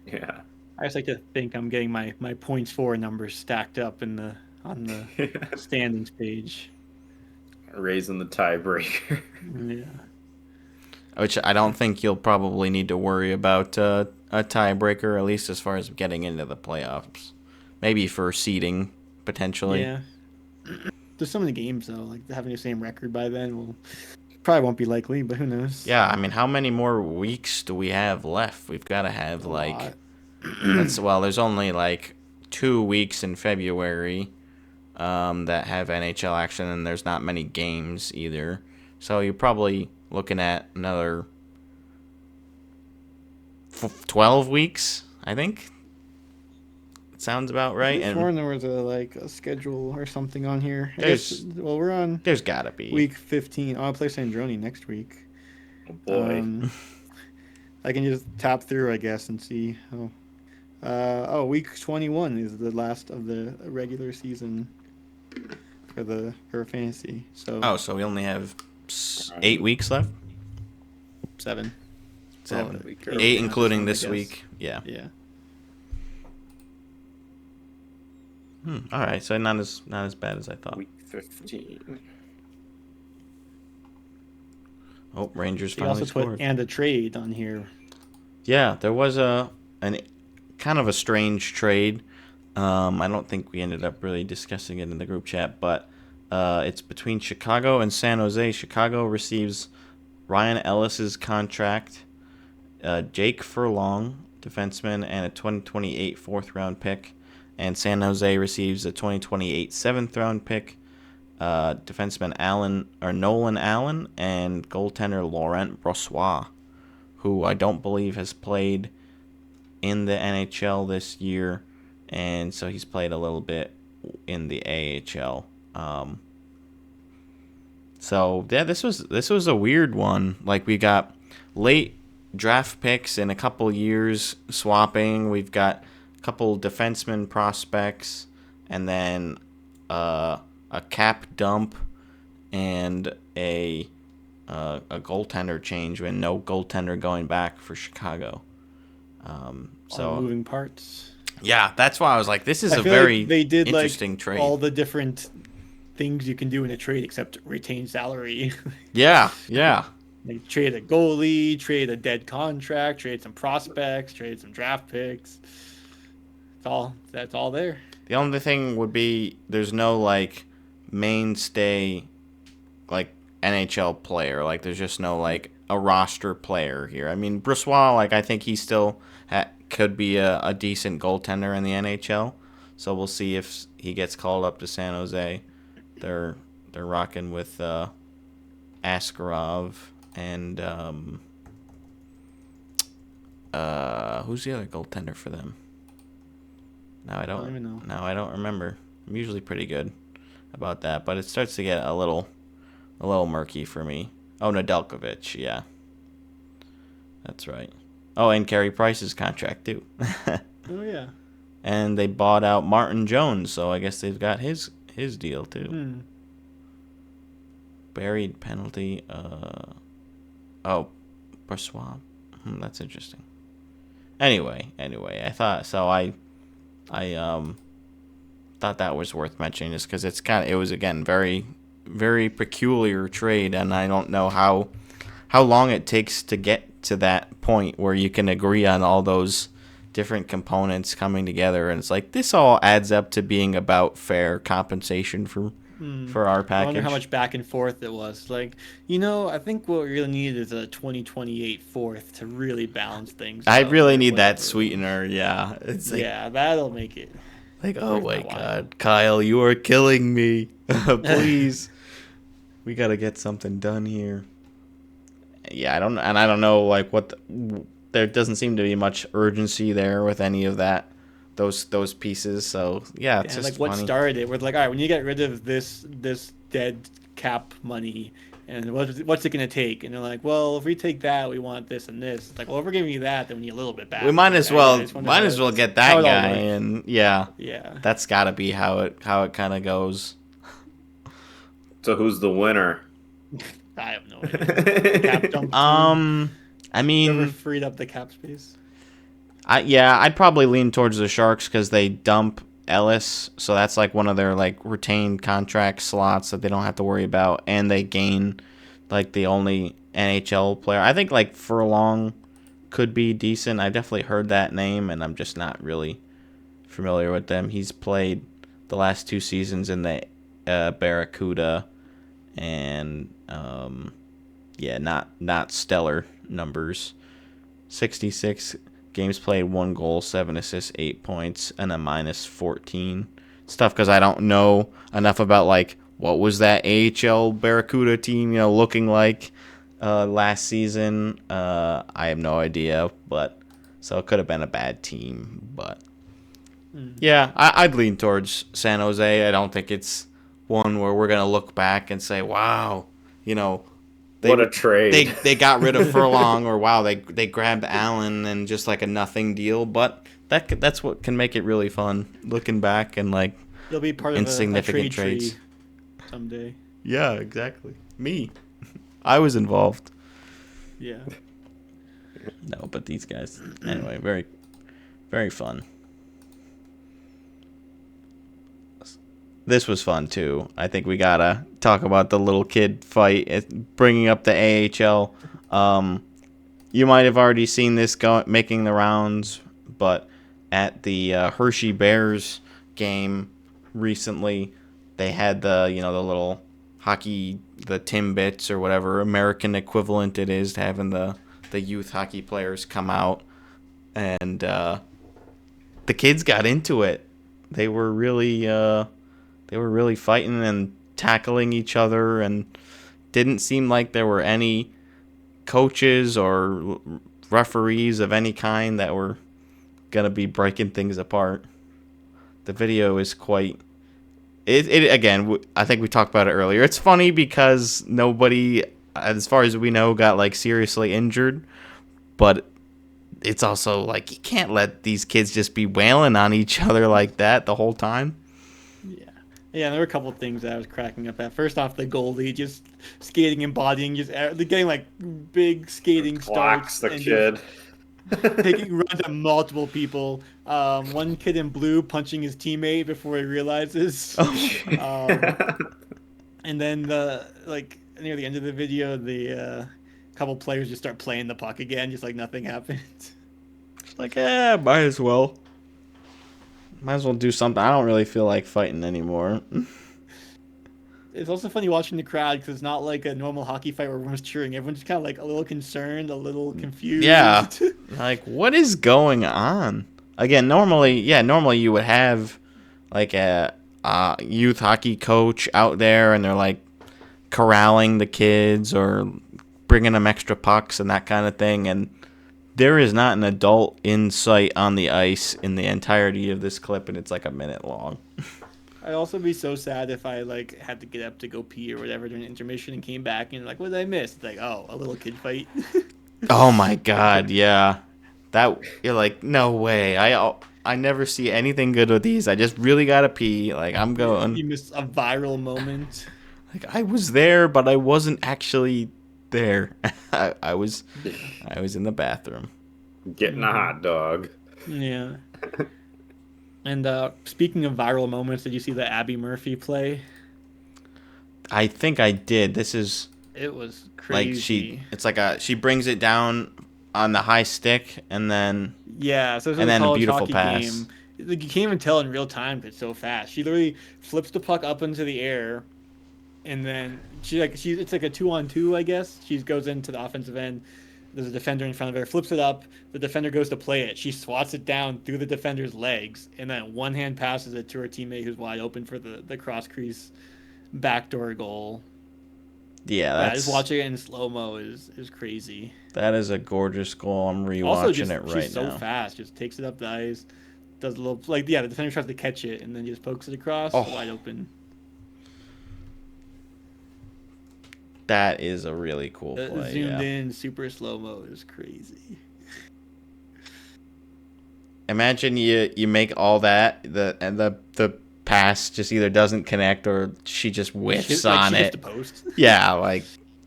Yeah. I just like to think I'm getting my points for numbers stacked up on the standings page. Raising the tiebreaker. Yeah. Which I don't think you'll probably need to worry about a tiebreaker, at least as far as getting into the playoffs. Maybe for seeding, potentially. Yeah. There's so many games, though. Like, having the same record by then probably won't be likely, but who knows? Yeah, I mean, how many more weeks do we have left? We've got to have, like... there's only, like, 2 weeks in February that have NHL action, and there's not many games either. So you're probably looking at another 12 weeks, I think. It sounds about right. And there was a schedule or something on here. We're on. There's gotta be week 15. I'll play Sandroni next week. Oh boy. I can just tap through, I guess, and see. Week 21 is the last of the regular season for fantasy. So we only have 8 weeks left. 7. 7. 8 including this week. Yeah. Yeah. All right, so not as bad as I thought. Week 15. Oh, Rangers He finally also scored. put and a trade on here. Yeah, there was an kind of a strange trade. I don't think we ended up really discussing it in the group chat, but it's between Chicago and San Jose. Chicago receives Ryan Ellis's contract, Jake Furlong, defenseman, and a 2028 fourth-round pick. And San Jose receives a 2028 seventh-round pick, defenseman Nolan Allen, and goaltender Laurent Brossoit, who I don't believe has played in the NHL this year, and so he's played a little bit in the AHL. So yeah, this was a weird one. Like, we got late draft picks in a couple years swapping. We've got a couple defenseman prospects, and then a cap dump and a goaltender change, with no goaltender going back for Chicago. So moving parts. Yeah, that's why I was like, this is I a feel very like they did interesting trade. All the different things you can do in a trade except retain salary. Yeah. They trade a goalie, trade a dead contract, trade some prospects, trade some draft picks. That's all there. The only thing would be there's no like mainstay like NHL player. Like, there's just no like a roster player here. I mean, Brossoit, like, I think he still could be a decent goaltender in the NHL. So we'll see if he gets called up to San Jose. They're rocking with Askarov and who's the other goaltender for them? Now I don't remember. I'm usually pretty good about that, but it starts to get a little a little murky for me. Oh, Nedeljkovic, yeah. That's right. Oh, and Carey Price's contract, too. Oh, yeah. And they bought out Martin Jones, so I guess they've got his deal, too. Buried penalty. Oh, Brassois. That's interesting. Anyway, I thought so. I thought that was worth mentioning, just because it was again very, very peculiar trade, and I don't know how long it takes to get to that point where you can agree on all those different components coming together, and it's like this all adds up to being about fair compensation for our package. I wonder how much back and forth it was. Like, I think what we really need is a 2028 fourth to really balance things. I really need that sweetener. Yeah, it's like, that'll make it. Like, oh my God, Kyle, you are killing me. Please, we gotta get something done here. Yeah, I don't know, like there doesn't seem to be much urgency there with any of that. Those pieces, so yeah, it's just like what funny. Started it with like, all right, when you get rid of this dead cap money, and what's it gonna take? And they're like, well, if we take that, we want this and this. It's like, well, if we're giving you that, then we need a little bit back. We might as well get that guy, and yeah, that's got to be how it kind of goes. So who's the winner? I have no idea. Cap dump team. I mean, whoever freed up the cap space. I'd probably lean towards the Sharks because they dump Ellis, so that's like one of their like retained contract slots that they don't have to worry about, and they gain like the only NHL player. I think like Furlong could be decent. I definitely heard that name, and I'm just not really familiar with them. He's played the last 2 seasons in the Barracuda, and not stellar numbers. 66 games played, 1 goal, 7 assists, 8 points, and a -14. Stuff because I don't know enough about like what was that AHL Barracuda team looking like last season. I have no idea, but so it could have been a bad team. But yeah, I'd lean towards San Jose. I don't think it's one where we're gonna look back and say, wow, what a trade. They got rid of Furlong, or wow, they grabbed Allen and just like a nothing deal. But that's what can make it really fun, looking back and like you'll be part insignificant of a trade trades tree someday. Yeah, exactly. Me, I was involved. Yeah. No, but these guys anyway, very, very fun. This was fun too. I think we gotta talk about the little kid fight, bringing up the AHL. You might have already seen this making the rounds, but at the Hershey Bears game recently, they had the the little hockey, the Timbits or whatever American equivalent it is to having the youth hockey players come out, and the kids got into it. They were really fighting and tackling each other, and didn't seem like there were any coaches or referees of any kind that were going to be breaking things apart. The video is quite... It again, I think we talked about it earlier. It's funny because nobody, as far as we know, got like seriously injured, but it's also like you can't let these kids just be wailing on each other like that the whole time. Yeah, there were a couple of things that I was cracking up at. First off, the goalie just skating and bodying, just getting like big skating starts. The kid. Taking runs at multiple people. One kid in blue punching his teammate before he realizes. And then near the end of the video, the couple players just start playing the puck again, just like nothing happened. Like, might as well. Might as well do something. I don't really feel like fighting anymore. It's also funny watching the crowd because it's not like a normal hockey fight where everyone's cheering. Everyone's just kind of like a little concerned, a little confused. Yeah. Like, what is going on? Again, normally you would have like a youth hockey coach out there, and they're like corralling the kids or bringing them extra pucks and that kind of thing. And there is not an adult in sight on the ice in the entirety of this clip, and it's like a minute long. I'd also be so sad if I like had to get up to go pee or whatever during intermission and came back and like, what did I miss? It's like, oh, a little kid fight. Oh my God, yeah. That you're like, no way. I never see anything good with these. I just really gotta pee. Like I'm going. You missed a viral moment. Like I was there, but I wasn't actually there. I was in the bathroom. Getting a hot dog. Yeah. And speaking of viral moments, did you see the Abby Murphy play? I think I did. This is It was crazy. like she brings it down on the high stick and then Yeah, so it's and then a college beautiful hockey pass. game. Like, you can't even tell in real time because it's so fast. She literally flips the puck up into the air, and then it's like a 2-on-2, I guess. She goes into the offensive end. There's a defender in front of her, flips it up. The defender goes to play it. She swats it down through the defender's legs, and then one hand passes it to her teammate who's wide open for the cross crease backdoor goal. Yeah, Just watching it in slow mo is crazy. that is a gorgeous goal. I'm rewatching it right she's so now. fast. Just takes it up the ice, does a little the defender tries to catch it and then just pokes it across wide open. That is a really cool play. Zoomed in, super slow mo is crazy. Imagine you make all that the pass just either doesn't connect or she just whiffs on she it. hits the post. Yeah, like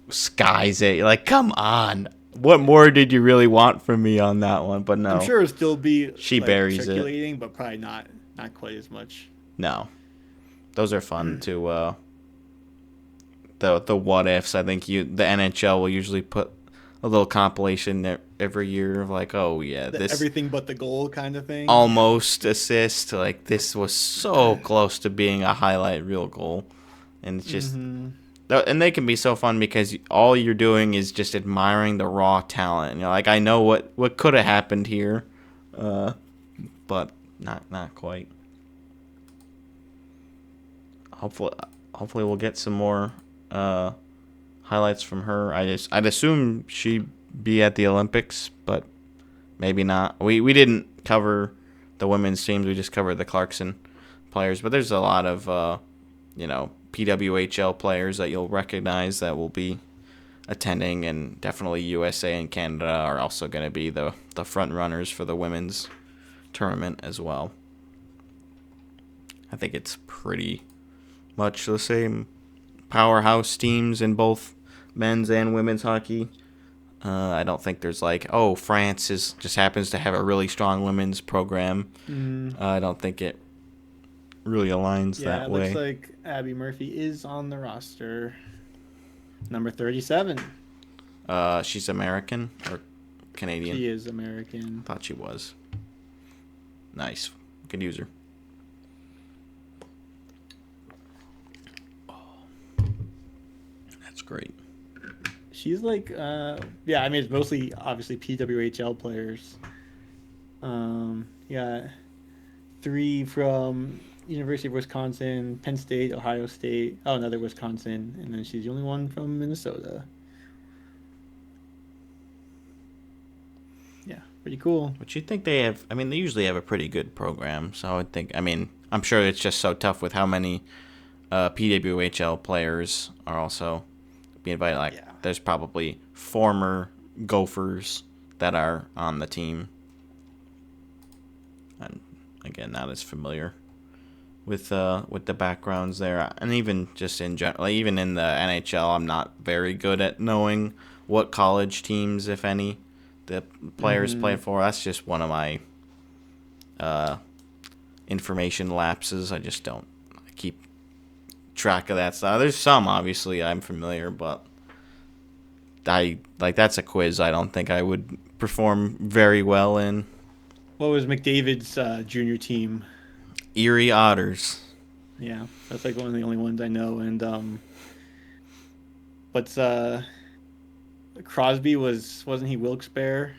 skies it. You're like, come on. What more did you really want from me on that one? But no. I'm sure it'll still be She buries it. circulating, but probably not quite as much. No. Those are fun to the what ifs. I think the NHL will usually put a little compilation every year of like, oh yeah, this everything but the goal kind of thing. almost assist. Like this was so close to being a highlight reel goal, and it's just and they can be so fun because all you're doing is just admiring the raw talent. And you're like, I know what could have happened here, but not quite. Hopefully we'll get some more highlights from her. I'd assume she'd be at the Olympics, but maybe not. We didn't cover the women's teams. We just covered the Clarkson players. But there's a lot of PWHL players that you'll recognize that will be attending, and definitely USA and Canada are also going to be the front runners for the women's tournament as well. I think it's pretty much the same powerhouse teams in both men's and women's hockey. I don't think there's like, France just happens to have a really strong women's program. I don't think it really aligns that way. Yeah, it looks like Abby Murphy is on the roster. Number 37. She's American or Canadian? She is American. Thought she was. Nice. Could use her. That's great. She's like, it's mostly obviously PWHL players. Yeah, 3 from University of Wisconsin, Penn State, Ohio State. Oh, another Wisconsin, and then she's the only one from Minnesota. Yeah, pretty cool. But you think they have? I mean, they usually have a pretty good program. So I would think. I mean, I'm sure it's just so tough with how many PWHL players are also being invited. Like, there's probably former Gophers that are on the team. And again, not as familiar with the backgrounds there, and even just in general, like even in the NHL, I'm not very good at knowing what college teams, if any, the players play for. That's just one of my information lapses. I just don't keep track of that stuff. There's some obviously I'm familiar, but that's a quiz I don't think I would perform very well in. What was McDavid's junior team? Erie Otters. Yeah, that's like one of the only ones I know. And but Crosby wasn't he Wilkes-Barre?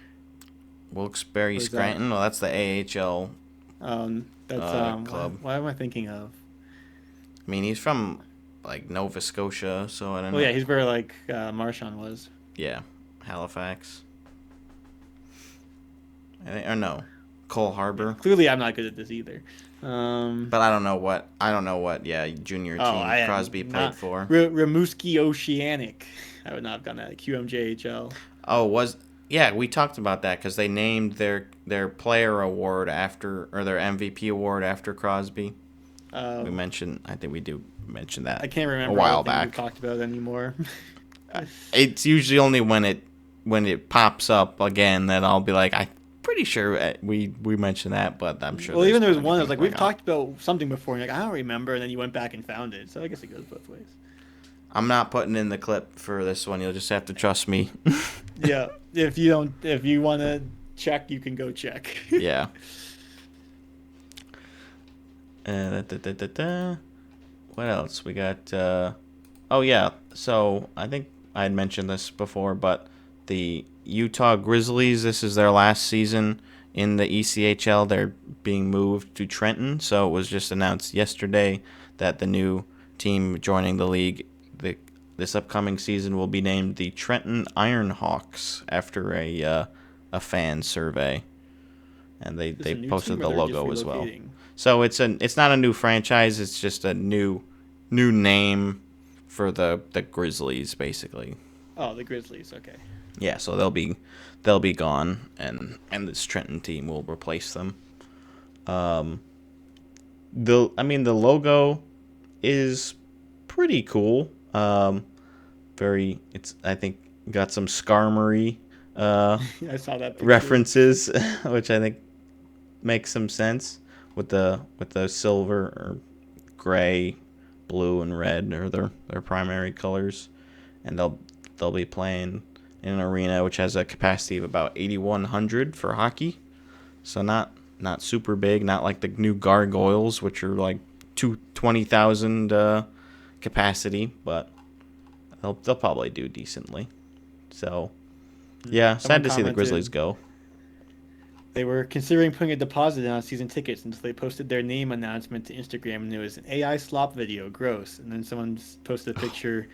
Wilkes-Barre, Scranton. Well, that's the AHL. That's club. What am I thinking of? I mean, he's from like Nova Scotia, so I don't know. Oh yeah, he's where like Marchand was. Yeah, Halifax. Or no, Cole Harbor. Clearly, I'm not good at this either. But I don't know what junior team Crosby played for. Rimouski Oceanic. I would not have gone that QMJHL. We talked about that because they named their player award after, or their MVP award after Crosby. We mentioned, I think we do mention that. I can't remember a while back. We talked about it anymore. It's usually only when it pops up again that I'll be like, I'm pretty sure we mentioned that, but I'm sure. Well, even there was one that was like, we've talked about something before, and you're like, I don't remember, and then you went back and found it. So I guess it goes both ways. I'm not putting in the clip for this one. You'll just have to trust me. Yeah, if you want to check, you can go check. Yeah. What else we got? So I think I had mentioned this before, but the Utah Grizzlies, this is their last season in the ECHL. They're being moved to Trenton, so it was just announced yesterday that the new team joining the league this upcoming season will be named the Trenton Ironhawks after a fan survey, and they posted the logo as well. So it's not a new franchise; it's just a new name for the Grizzlies, basically. Oh, the Grizzlies, okay. Yeah, so they'll be gone, and this Trenton team will replace them. The logo is pretty cool. I think got some Skarmory I saw that picture. references, which I think makes some sense with the silver or gray, blue, and red are their primary colors, and they'll be playing in an arena which has a capacity of about 8,100 for hockey, so not super big, not like the new Gargoyles, which are like 20,000 capacity, but they'll probably do decently. So yeah, sad to see the Grizzlies go. They were considering putting a deposit on season tickets until they posted their name announcement to Instagram, and it was an AI slop video. Gross. And then someone posted a picture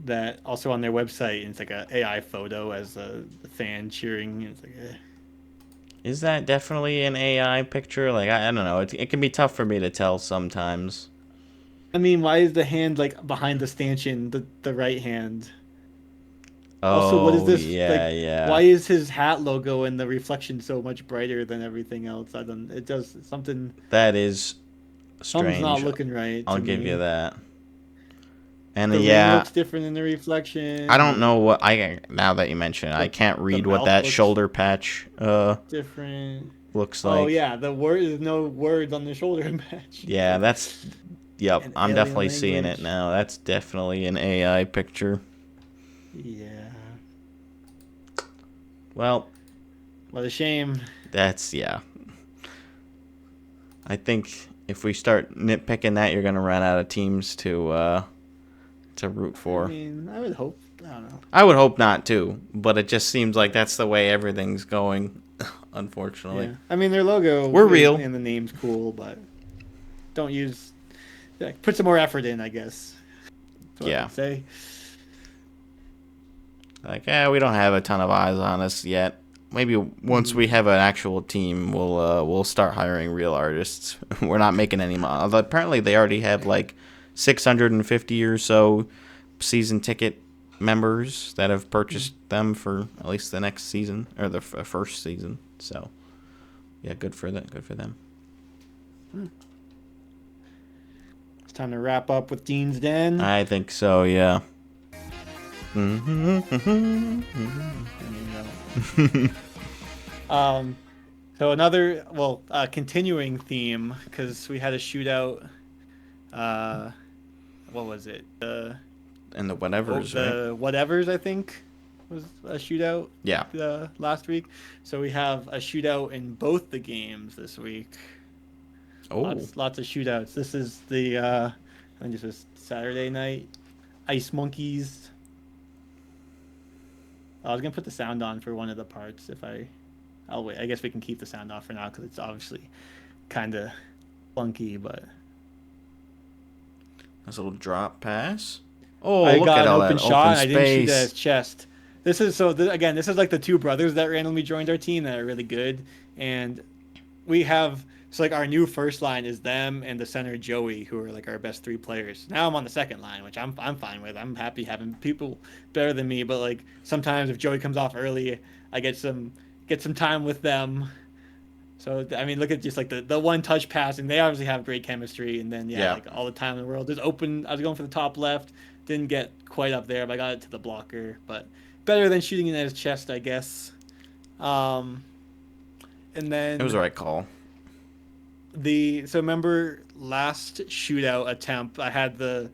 that also on their website, and it's like an AI photo as a fan cheering. And it's like, Is that definitely an AI picture? Like, I don't know. It can be tough for me to tell sometimes. I mean, why is the hand like behind the stanchion, the right hand? Also, what is this? Yeah. Why is his hat logo and the reflection so much brighter than everything else? It does something. That is strange. Something's not looking right. I'll give you that. And the ring looks different in the reflection. I don't know what now that you mention it, I can't read what that shoulder patch different looks like. Oh yeah, there's no words on the shoulder patch. Yeah, that's. Yep, I'm definitely language. seeing it now. That's definitely an AI picture. Yeah. Well, what a shame. Yeah. I think if we start nitpicking that, you're gonna run out of teams to root for. I mean, I would hope. I don't know. I would hope not too, but it just seems like that's the way everything's going. Unfortunately. Yeah. I mean, their logo. We're real, and the name's cool, but don't use. Put some more effort in, I guess. Yeah. Say. Like, we don't have a ton of eyes on us yet. Maybe once we have an actual team, we'll start hiring real artists. We're not making any money. Although apparently they already have like 650 or so season ticket members that have purchased them for at least the next season or the first season. So, yeah, good for them. Good for them. It's time to wrap up with Dean's Den. I think so. Yeah. So another continuing theme, because we had a shootout. What was it? And the whatevers, the right? whatevers, I think, was a shootout. Yeah. Last week, so we have a shootout in both the games this week. Oh. Lots of shootouts. This is the I think this was Saturday night. Ice Monkeys. I was gonna put the sound on for one of the parts. I'll wait. I guess we can keep the sound off for now because it's obviously kind of funky. But that's a little drop pass. Oh, I look got at an all open that shot. open I didn't shoot space. at his chest. This is like the two brothers that randomly joined our team that are really good, and we have so like our new first line is them and the center Joey, who are like our best 3 players. Now I'm on the second line, which I'm fine with. I'm happy having people better than me, but like sometimes if Joey comes off early, I get some time with them. So I mean, look at just like the one touch pass, and they obviously have great chemistry. And then like all the time in the world, just open. I was going for the top left, didn't get quite up there, but I got it to the blocker. But better than shooting it at his chest, I guess. And then It was the right call. So remember last shootout attempt, I had the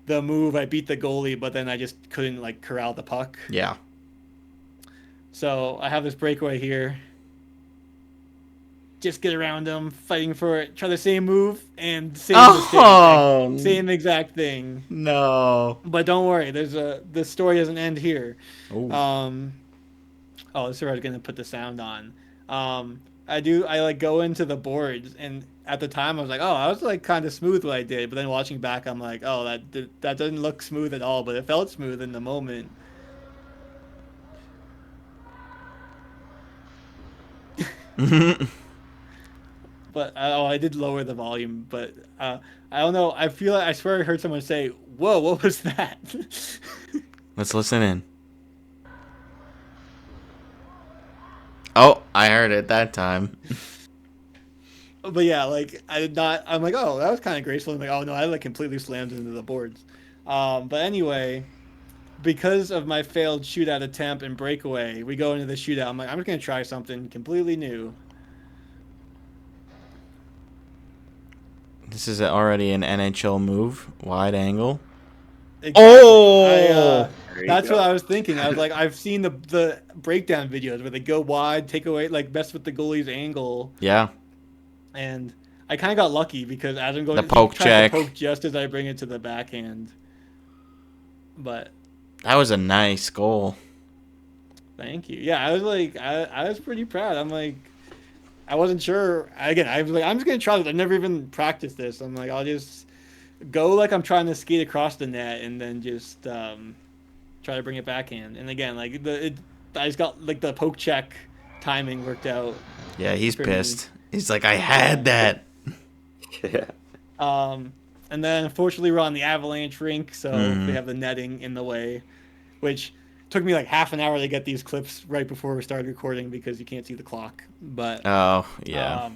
move, I beat the goalie, but then I just couldn't like corral the puck. Yeah. So I have this breakaway here. Just get around him, fighting for it, try the same move, and same exact thing. No. But don't worry, the story doesn't end here. Ooh. This is where I was gonna put the sound on. I like go into the boards, and at the time I was like, oh, I was like kind of smooth what I did, but then watching back, I'm like, oh, that doesn't look smooth at all, but it felt smooth in the moment. But I did lower the volume, but I don't know. I swear I heard someone say, "Whoa, what was that?" Let's listen in. Oh, I heard it that time. But yeah, like I did not. I'm like, oh, that was kind of graceful. I'm like, oh no, I like completely slammed into the boards. But anyway, because of my failed shootout attempt and breakaway, we go into the shootout. I'm like, I'm just gonna try something completely new. This is already an NHL move. Wide angle. Exactly. Oh! That's what I was thinking. I was like, I've seen the breakdown videos where they go wide, take away, like mess with the goalie's angle. Yeah. And I kind of got lucky because as I'm going The poke check. to poke just as I bring it to the backhand. But That was a nice goal. thank you. Yeah, I was like, I was pretty proud. I'm like, I wasn't sure. Again, I was like, I'm just gonna try this. I've never even practiced this. I'm like, I'll just go like I'm trying to skate across the net, and then just try to bring it backhand. And again, like I just got like the poke check timing worked out. Yeah, he's pissed. He's like, I had that. Yeah. And then unfortunately we're on the Avalanche rink, so we have the netting in the way, which took me like half an hour to get these clips right before we started recording because you can't see the clock. But Oh, yeah.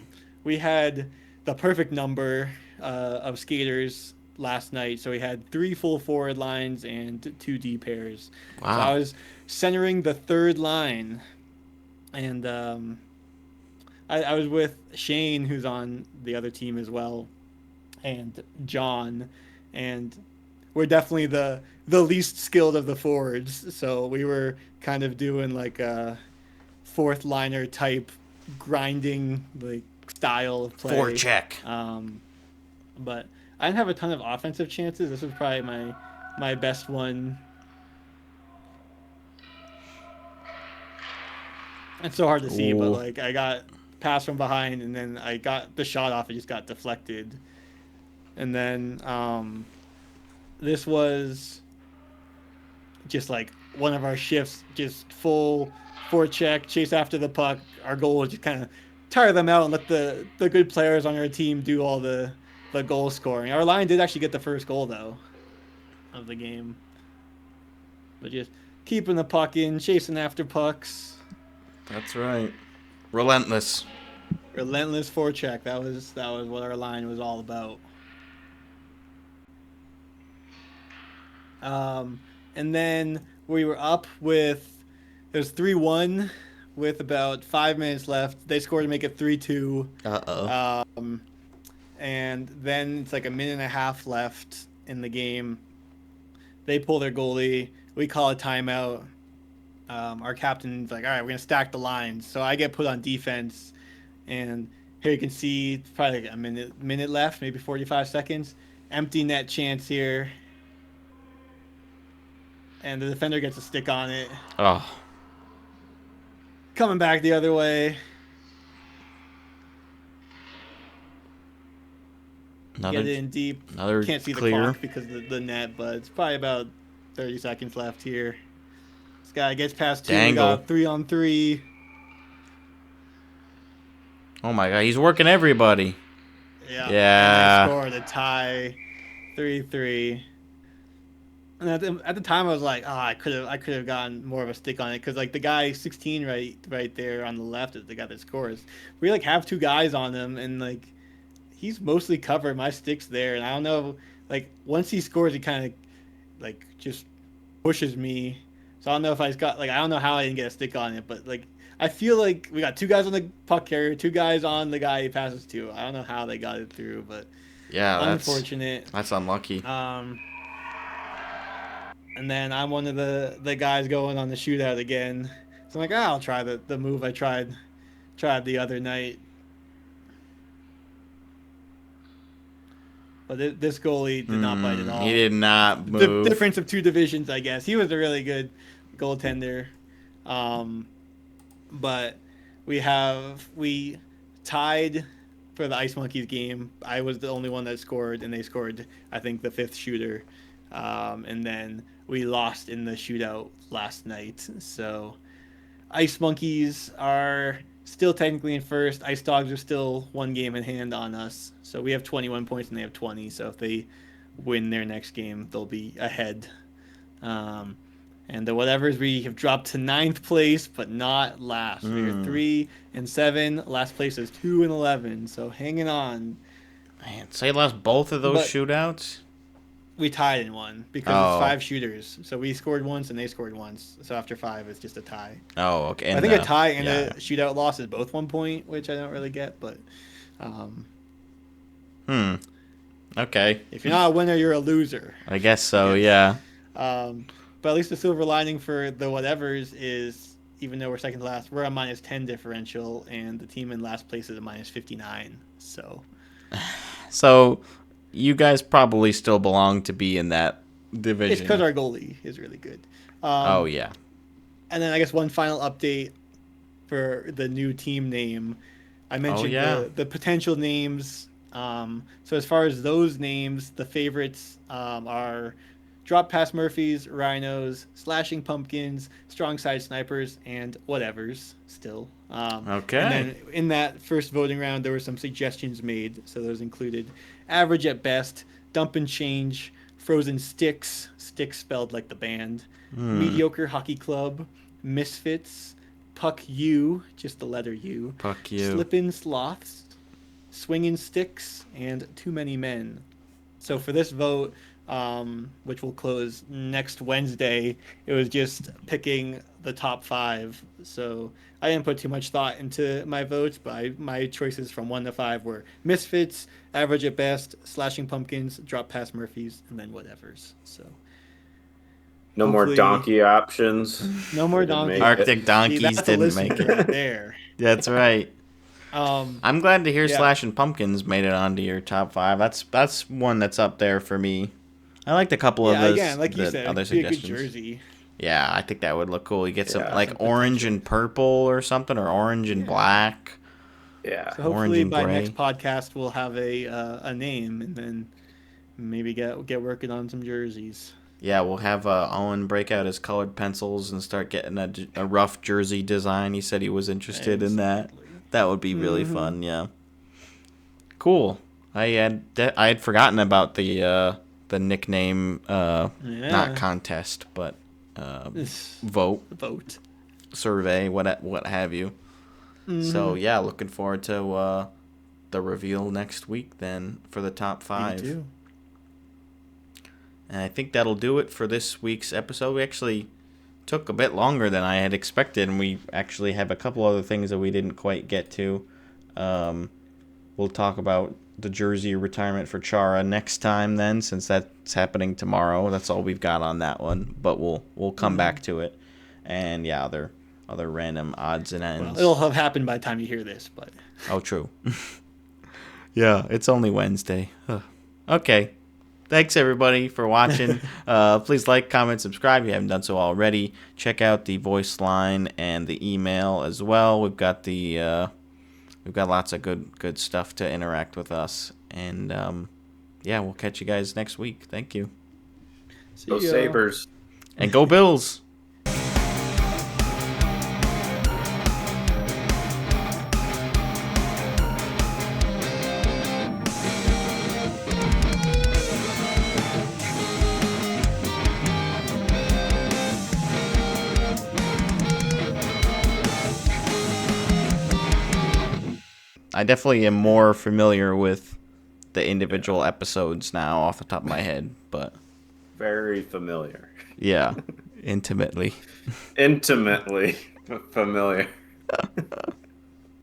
We had the perfect number of skaters last night, so we had 3 full forward lines and 2 D pairs. Wow. So I was centering the third line, and I was with Shane, who's on the other team as well, and John, and we're definitely the least skilled of the forwards. So we were kind of doing like a fourth liner type grinding like style of play. Forecheck. But I didn't have a ton of offensive chances. This was probably my best one. It's so hard to see, but like I got passed from behind, and then I got the shot off. It just got deflected, and then this was just like one of our shifts, just full forecheck, chase after the puck. Our goal was just kind of tire them out and let the good players on our team do all the goal scoring. Our line did actually get the first goal though of the game, but just keeping the puck in, chasing after pucks. That's right. Relentless Forecheck. That was what our line was all about. And then we were up with, it was 3-1 with about 5 minutes left. They scored to make it 3-2. And then it's like a minute and a half left in the game. They pull their goalie. We call a timeout. Our captain's like, all right, we're going to stack the lines. So I get put on defense. And here you can see it's probably like a minute left, maybe 45 seconds. Empty net chance here. And the defender gets a stick on it. Oh. Coming back the other way. Get it in deep. Can't see clear. the clock because of the net, but it's probably about 30 seconds left here. This guy gets past 2. We got 3-on-3. Oh my God, he's working everybody. Yeah. Yeah. And they scored a tie, 3-3. And at the time, I was like, I could have gotten more of a stick on it because like the guy 16 right there on the left is the guy that scores. We like have two guys on him, and like he's mostly covered. My stick's there, and I don't know. Like once he scores, he kind of like just pushes me. So I don't know if I got like I don't know how I didn't get a stick on it, but like I feel like we got two guys on the puck carrier, two guys on the guy he passes to. I don't know how they got it through, but Yeah, unfortunate. That's unlucky. And then I'm one of the guys going on the shootout again. So I'm like, I'll try the move I tried the other night. But this goalie did not bite at all. He did not move. The difference of two divisions, I guess. He was a really good goaltender. But we tied for the Ice Monkeys game. I was the only one that scored, and they scored, I think, the fifth shooter. And then we lost in the shootout last night. So Ice Monkeys are still technically in first. Ice Dogs are still one game in hand on us. So we have 21 points and they have 20. So if they win their next game, they'll be ahead. And the whatevers, we have dropped to 9th place, but not last. We are 3-7. Last place is 2-11. So hanging on. Man, so he lost both of those shootouts? We tied in one because it's 5 shooters. So we scored once and they scored once. So after 5, it's just a tie. Oh, okay. I think a tie and a shootout loss is both 1 point, which I don't really get. But okay. If you're not a winner, you're a loser. I guess so. Yeah. But at least the silver lining for the whatevers is, even though we're second to last, we're a -10 differential, and the team in last place is a -59. So you guys probably still belong to be in that division. It's because our goalie is really good. Oh, yeah. And then I guess one final update for the new team name. I mentioned the potential names. So as far as those names, the favorites are Drop Pass Murphys, Rhinos, Slashing Pumpkins, Strong Side Snipers, and whatevers still. Okay. And then in that first voting round, there were some suggestions made. So those included Average at Best, Dump and Change, Frozen Sticks, Sticks spelled like the band, Mediocre Hockey Club, Misfits, Puck U, just the letter U, Puck U, Slippin' Sloths, Swingin' Sticks, and Too Many Men. So for this vote, which will close next Wednesday, it was just picking the top 5. So I didn't put too much thought into my votes, but my choices from 1 to 5 were Misfits, Average at Best, Slashing Pumpkins, Drop Pass Murphys, and then whatevers. So no more donkey options. No more donkeys. Arctic Donkeys didn't make it. Right there. That's right. I'm glad to hear Slashing Pumpkins made it onto your top 5. That's one that's up there for me. I liked a couple of those. Again, like you said, other it'd be a suggestions. good jersey. Yeah, I think that would look cool. You get some like orange and purple or something, or orange and black. Yeah. So hopefully by next podcast we'll have a name, and then maybe get working on some jerseys. Yeah, we'll have Owen break out his colored pencils and start getting a rough jersey design. He said he was interested in that. That would be really fun. Yeah. Cool. I had forgotten about the nickname not contest, but vote survey, what have you. So yeah, looking forward to the reveal next week then for the top 5. Me too. And I think that'll do it for this week's episode. We actually took a bit longer than I had expected, and we actually have a couple other things that we didn't quite get to. We'll talk about the jersey retirement for Chara next time then, since that's happening tomorrow. That's all we've got on that one, but we'll come back to it. And yeah, other random odds and ends. Well, it'll have happened by the time you hear this, but oh, true. Yeah, it's only Wednesday. Okay. Thanks, everybody, for watching. Please like, comment, subscribe if you haven't done so already. Check out the voice line and the email as well. We've got lots of good stuff to interact with us. And, yeah, we'll catch you guys next week. Thank you. Go Sabres. And go Bills. I definitely am more familiar with the individual episodes now off the top of my head, but Very familiar. yeah, intimately. Intimately familiar.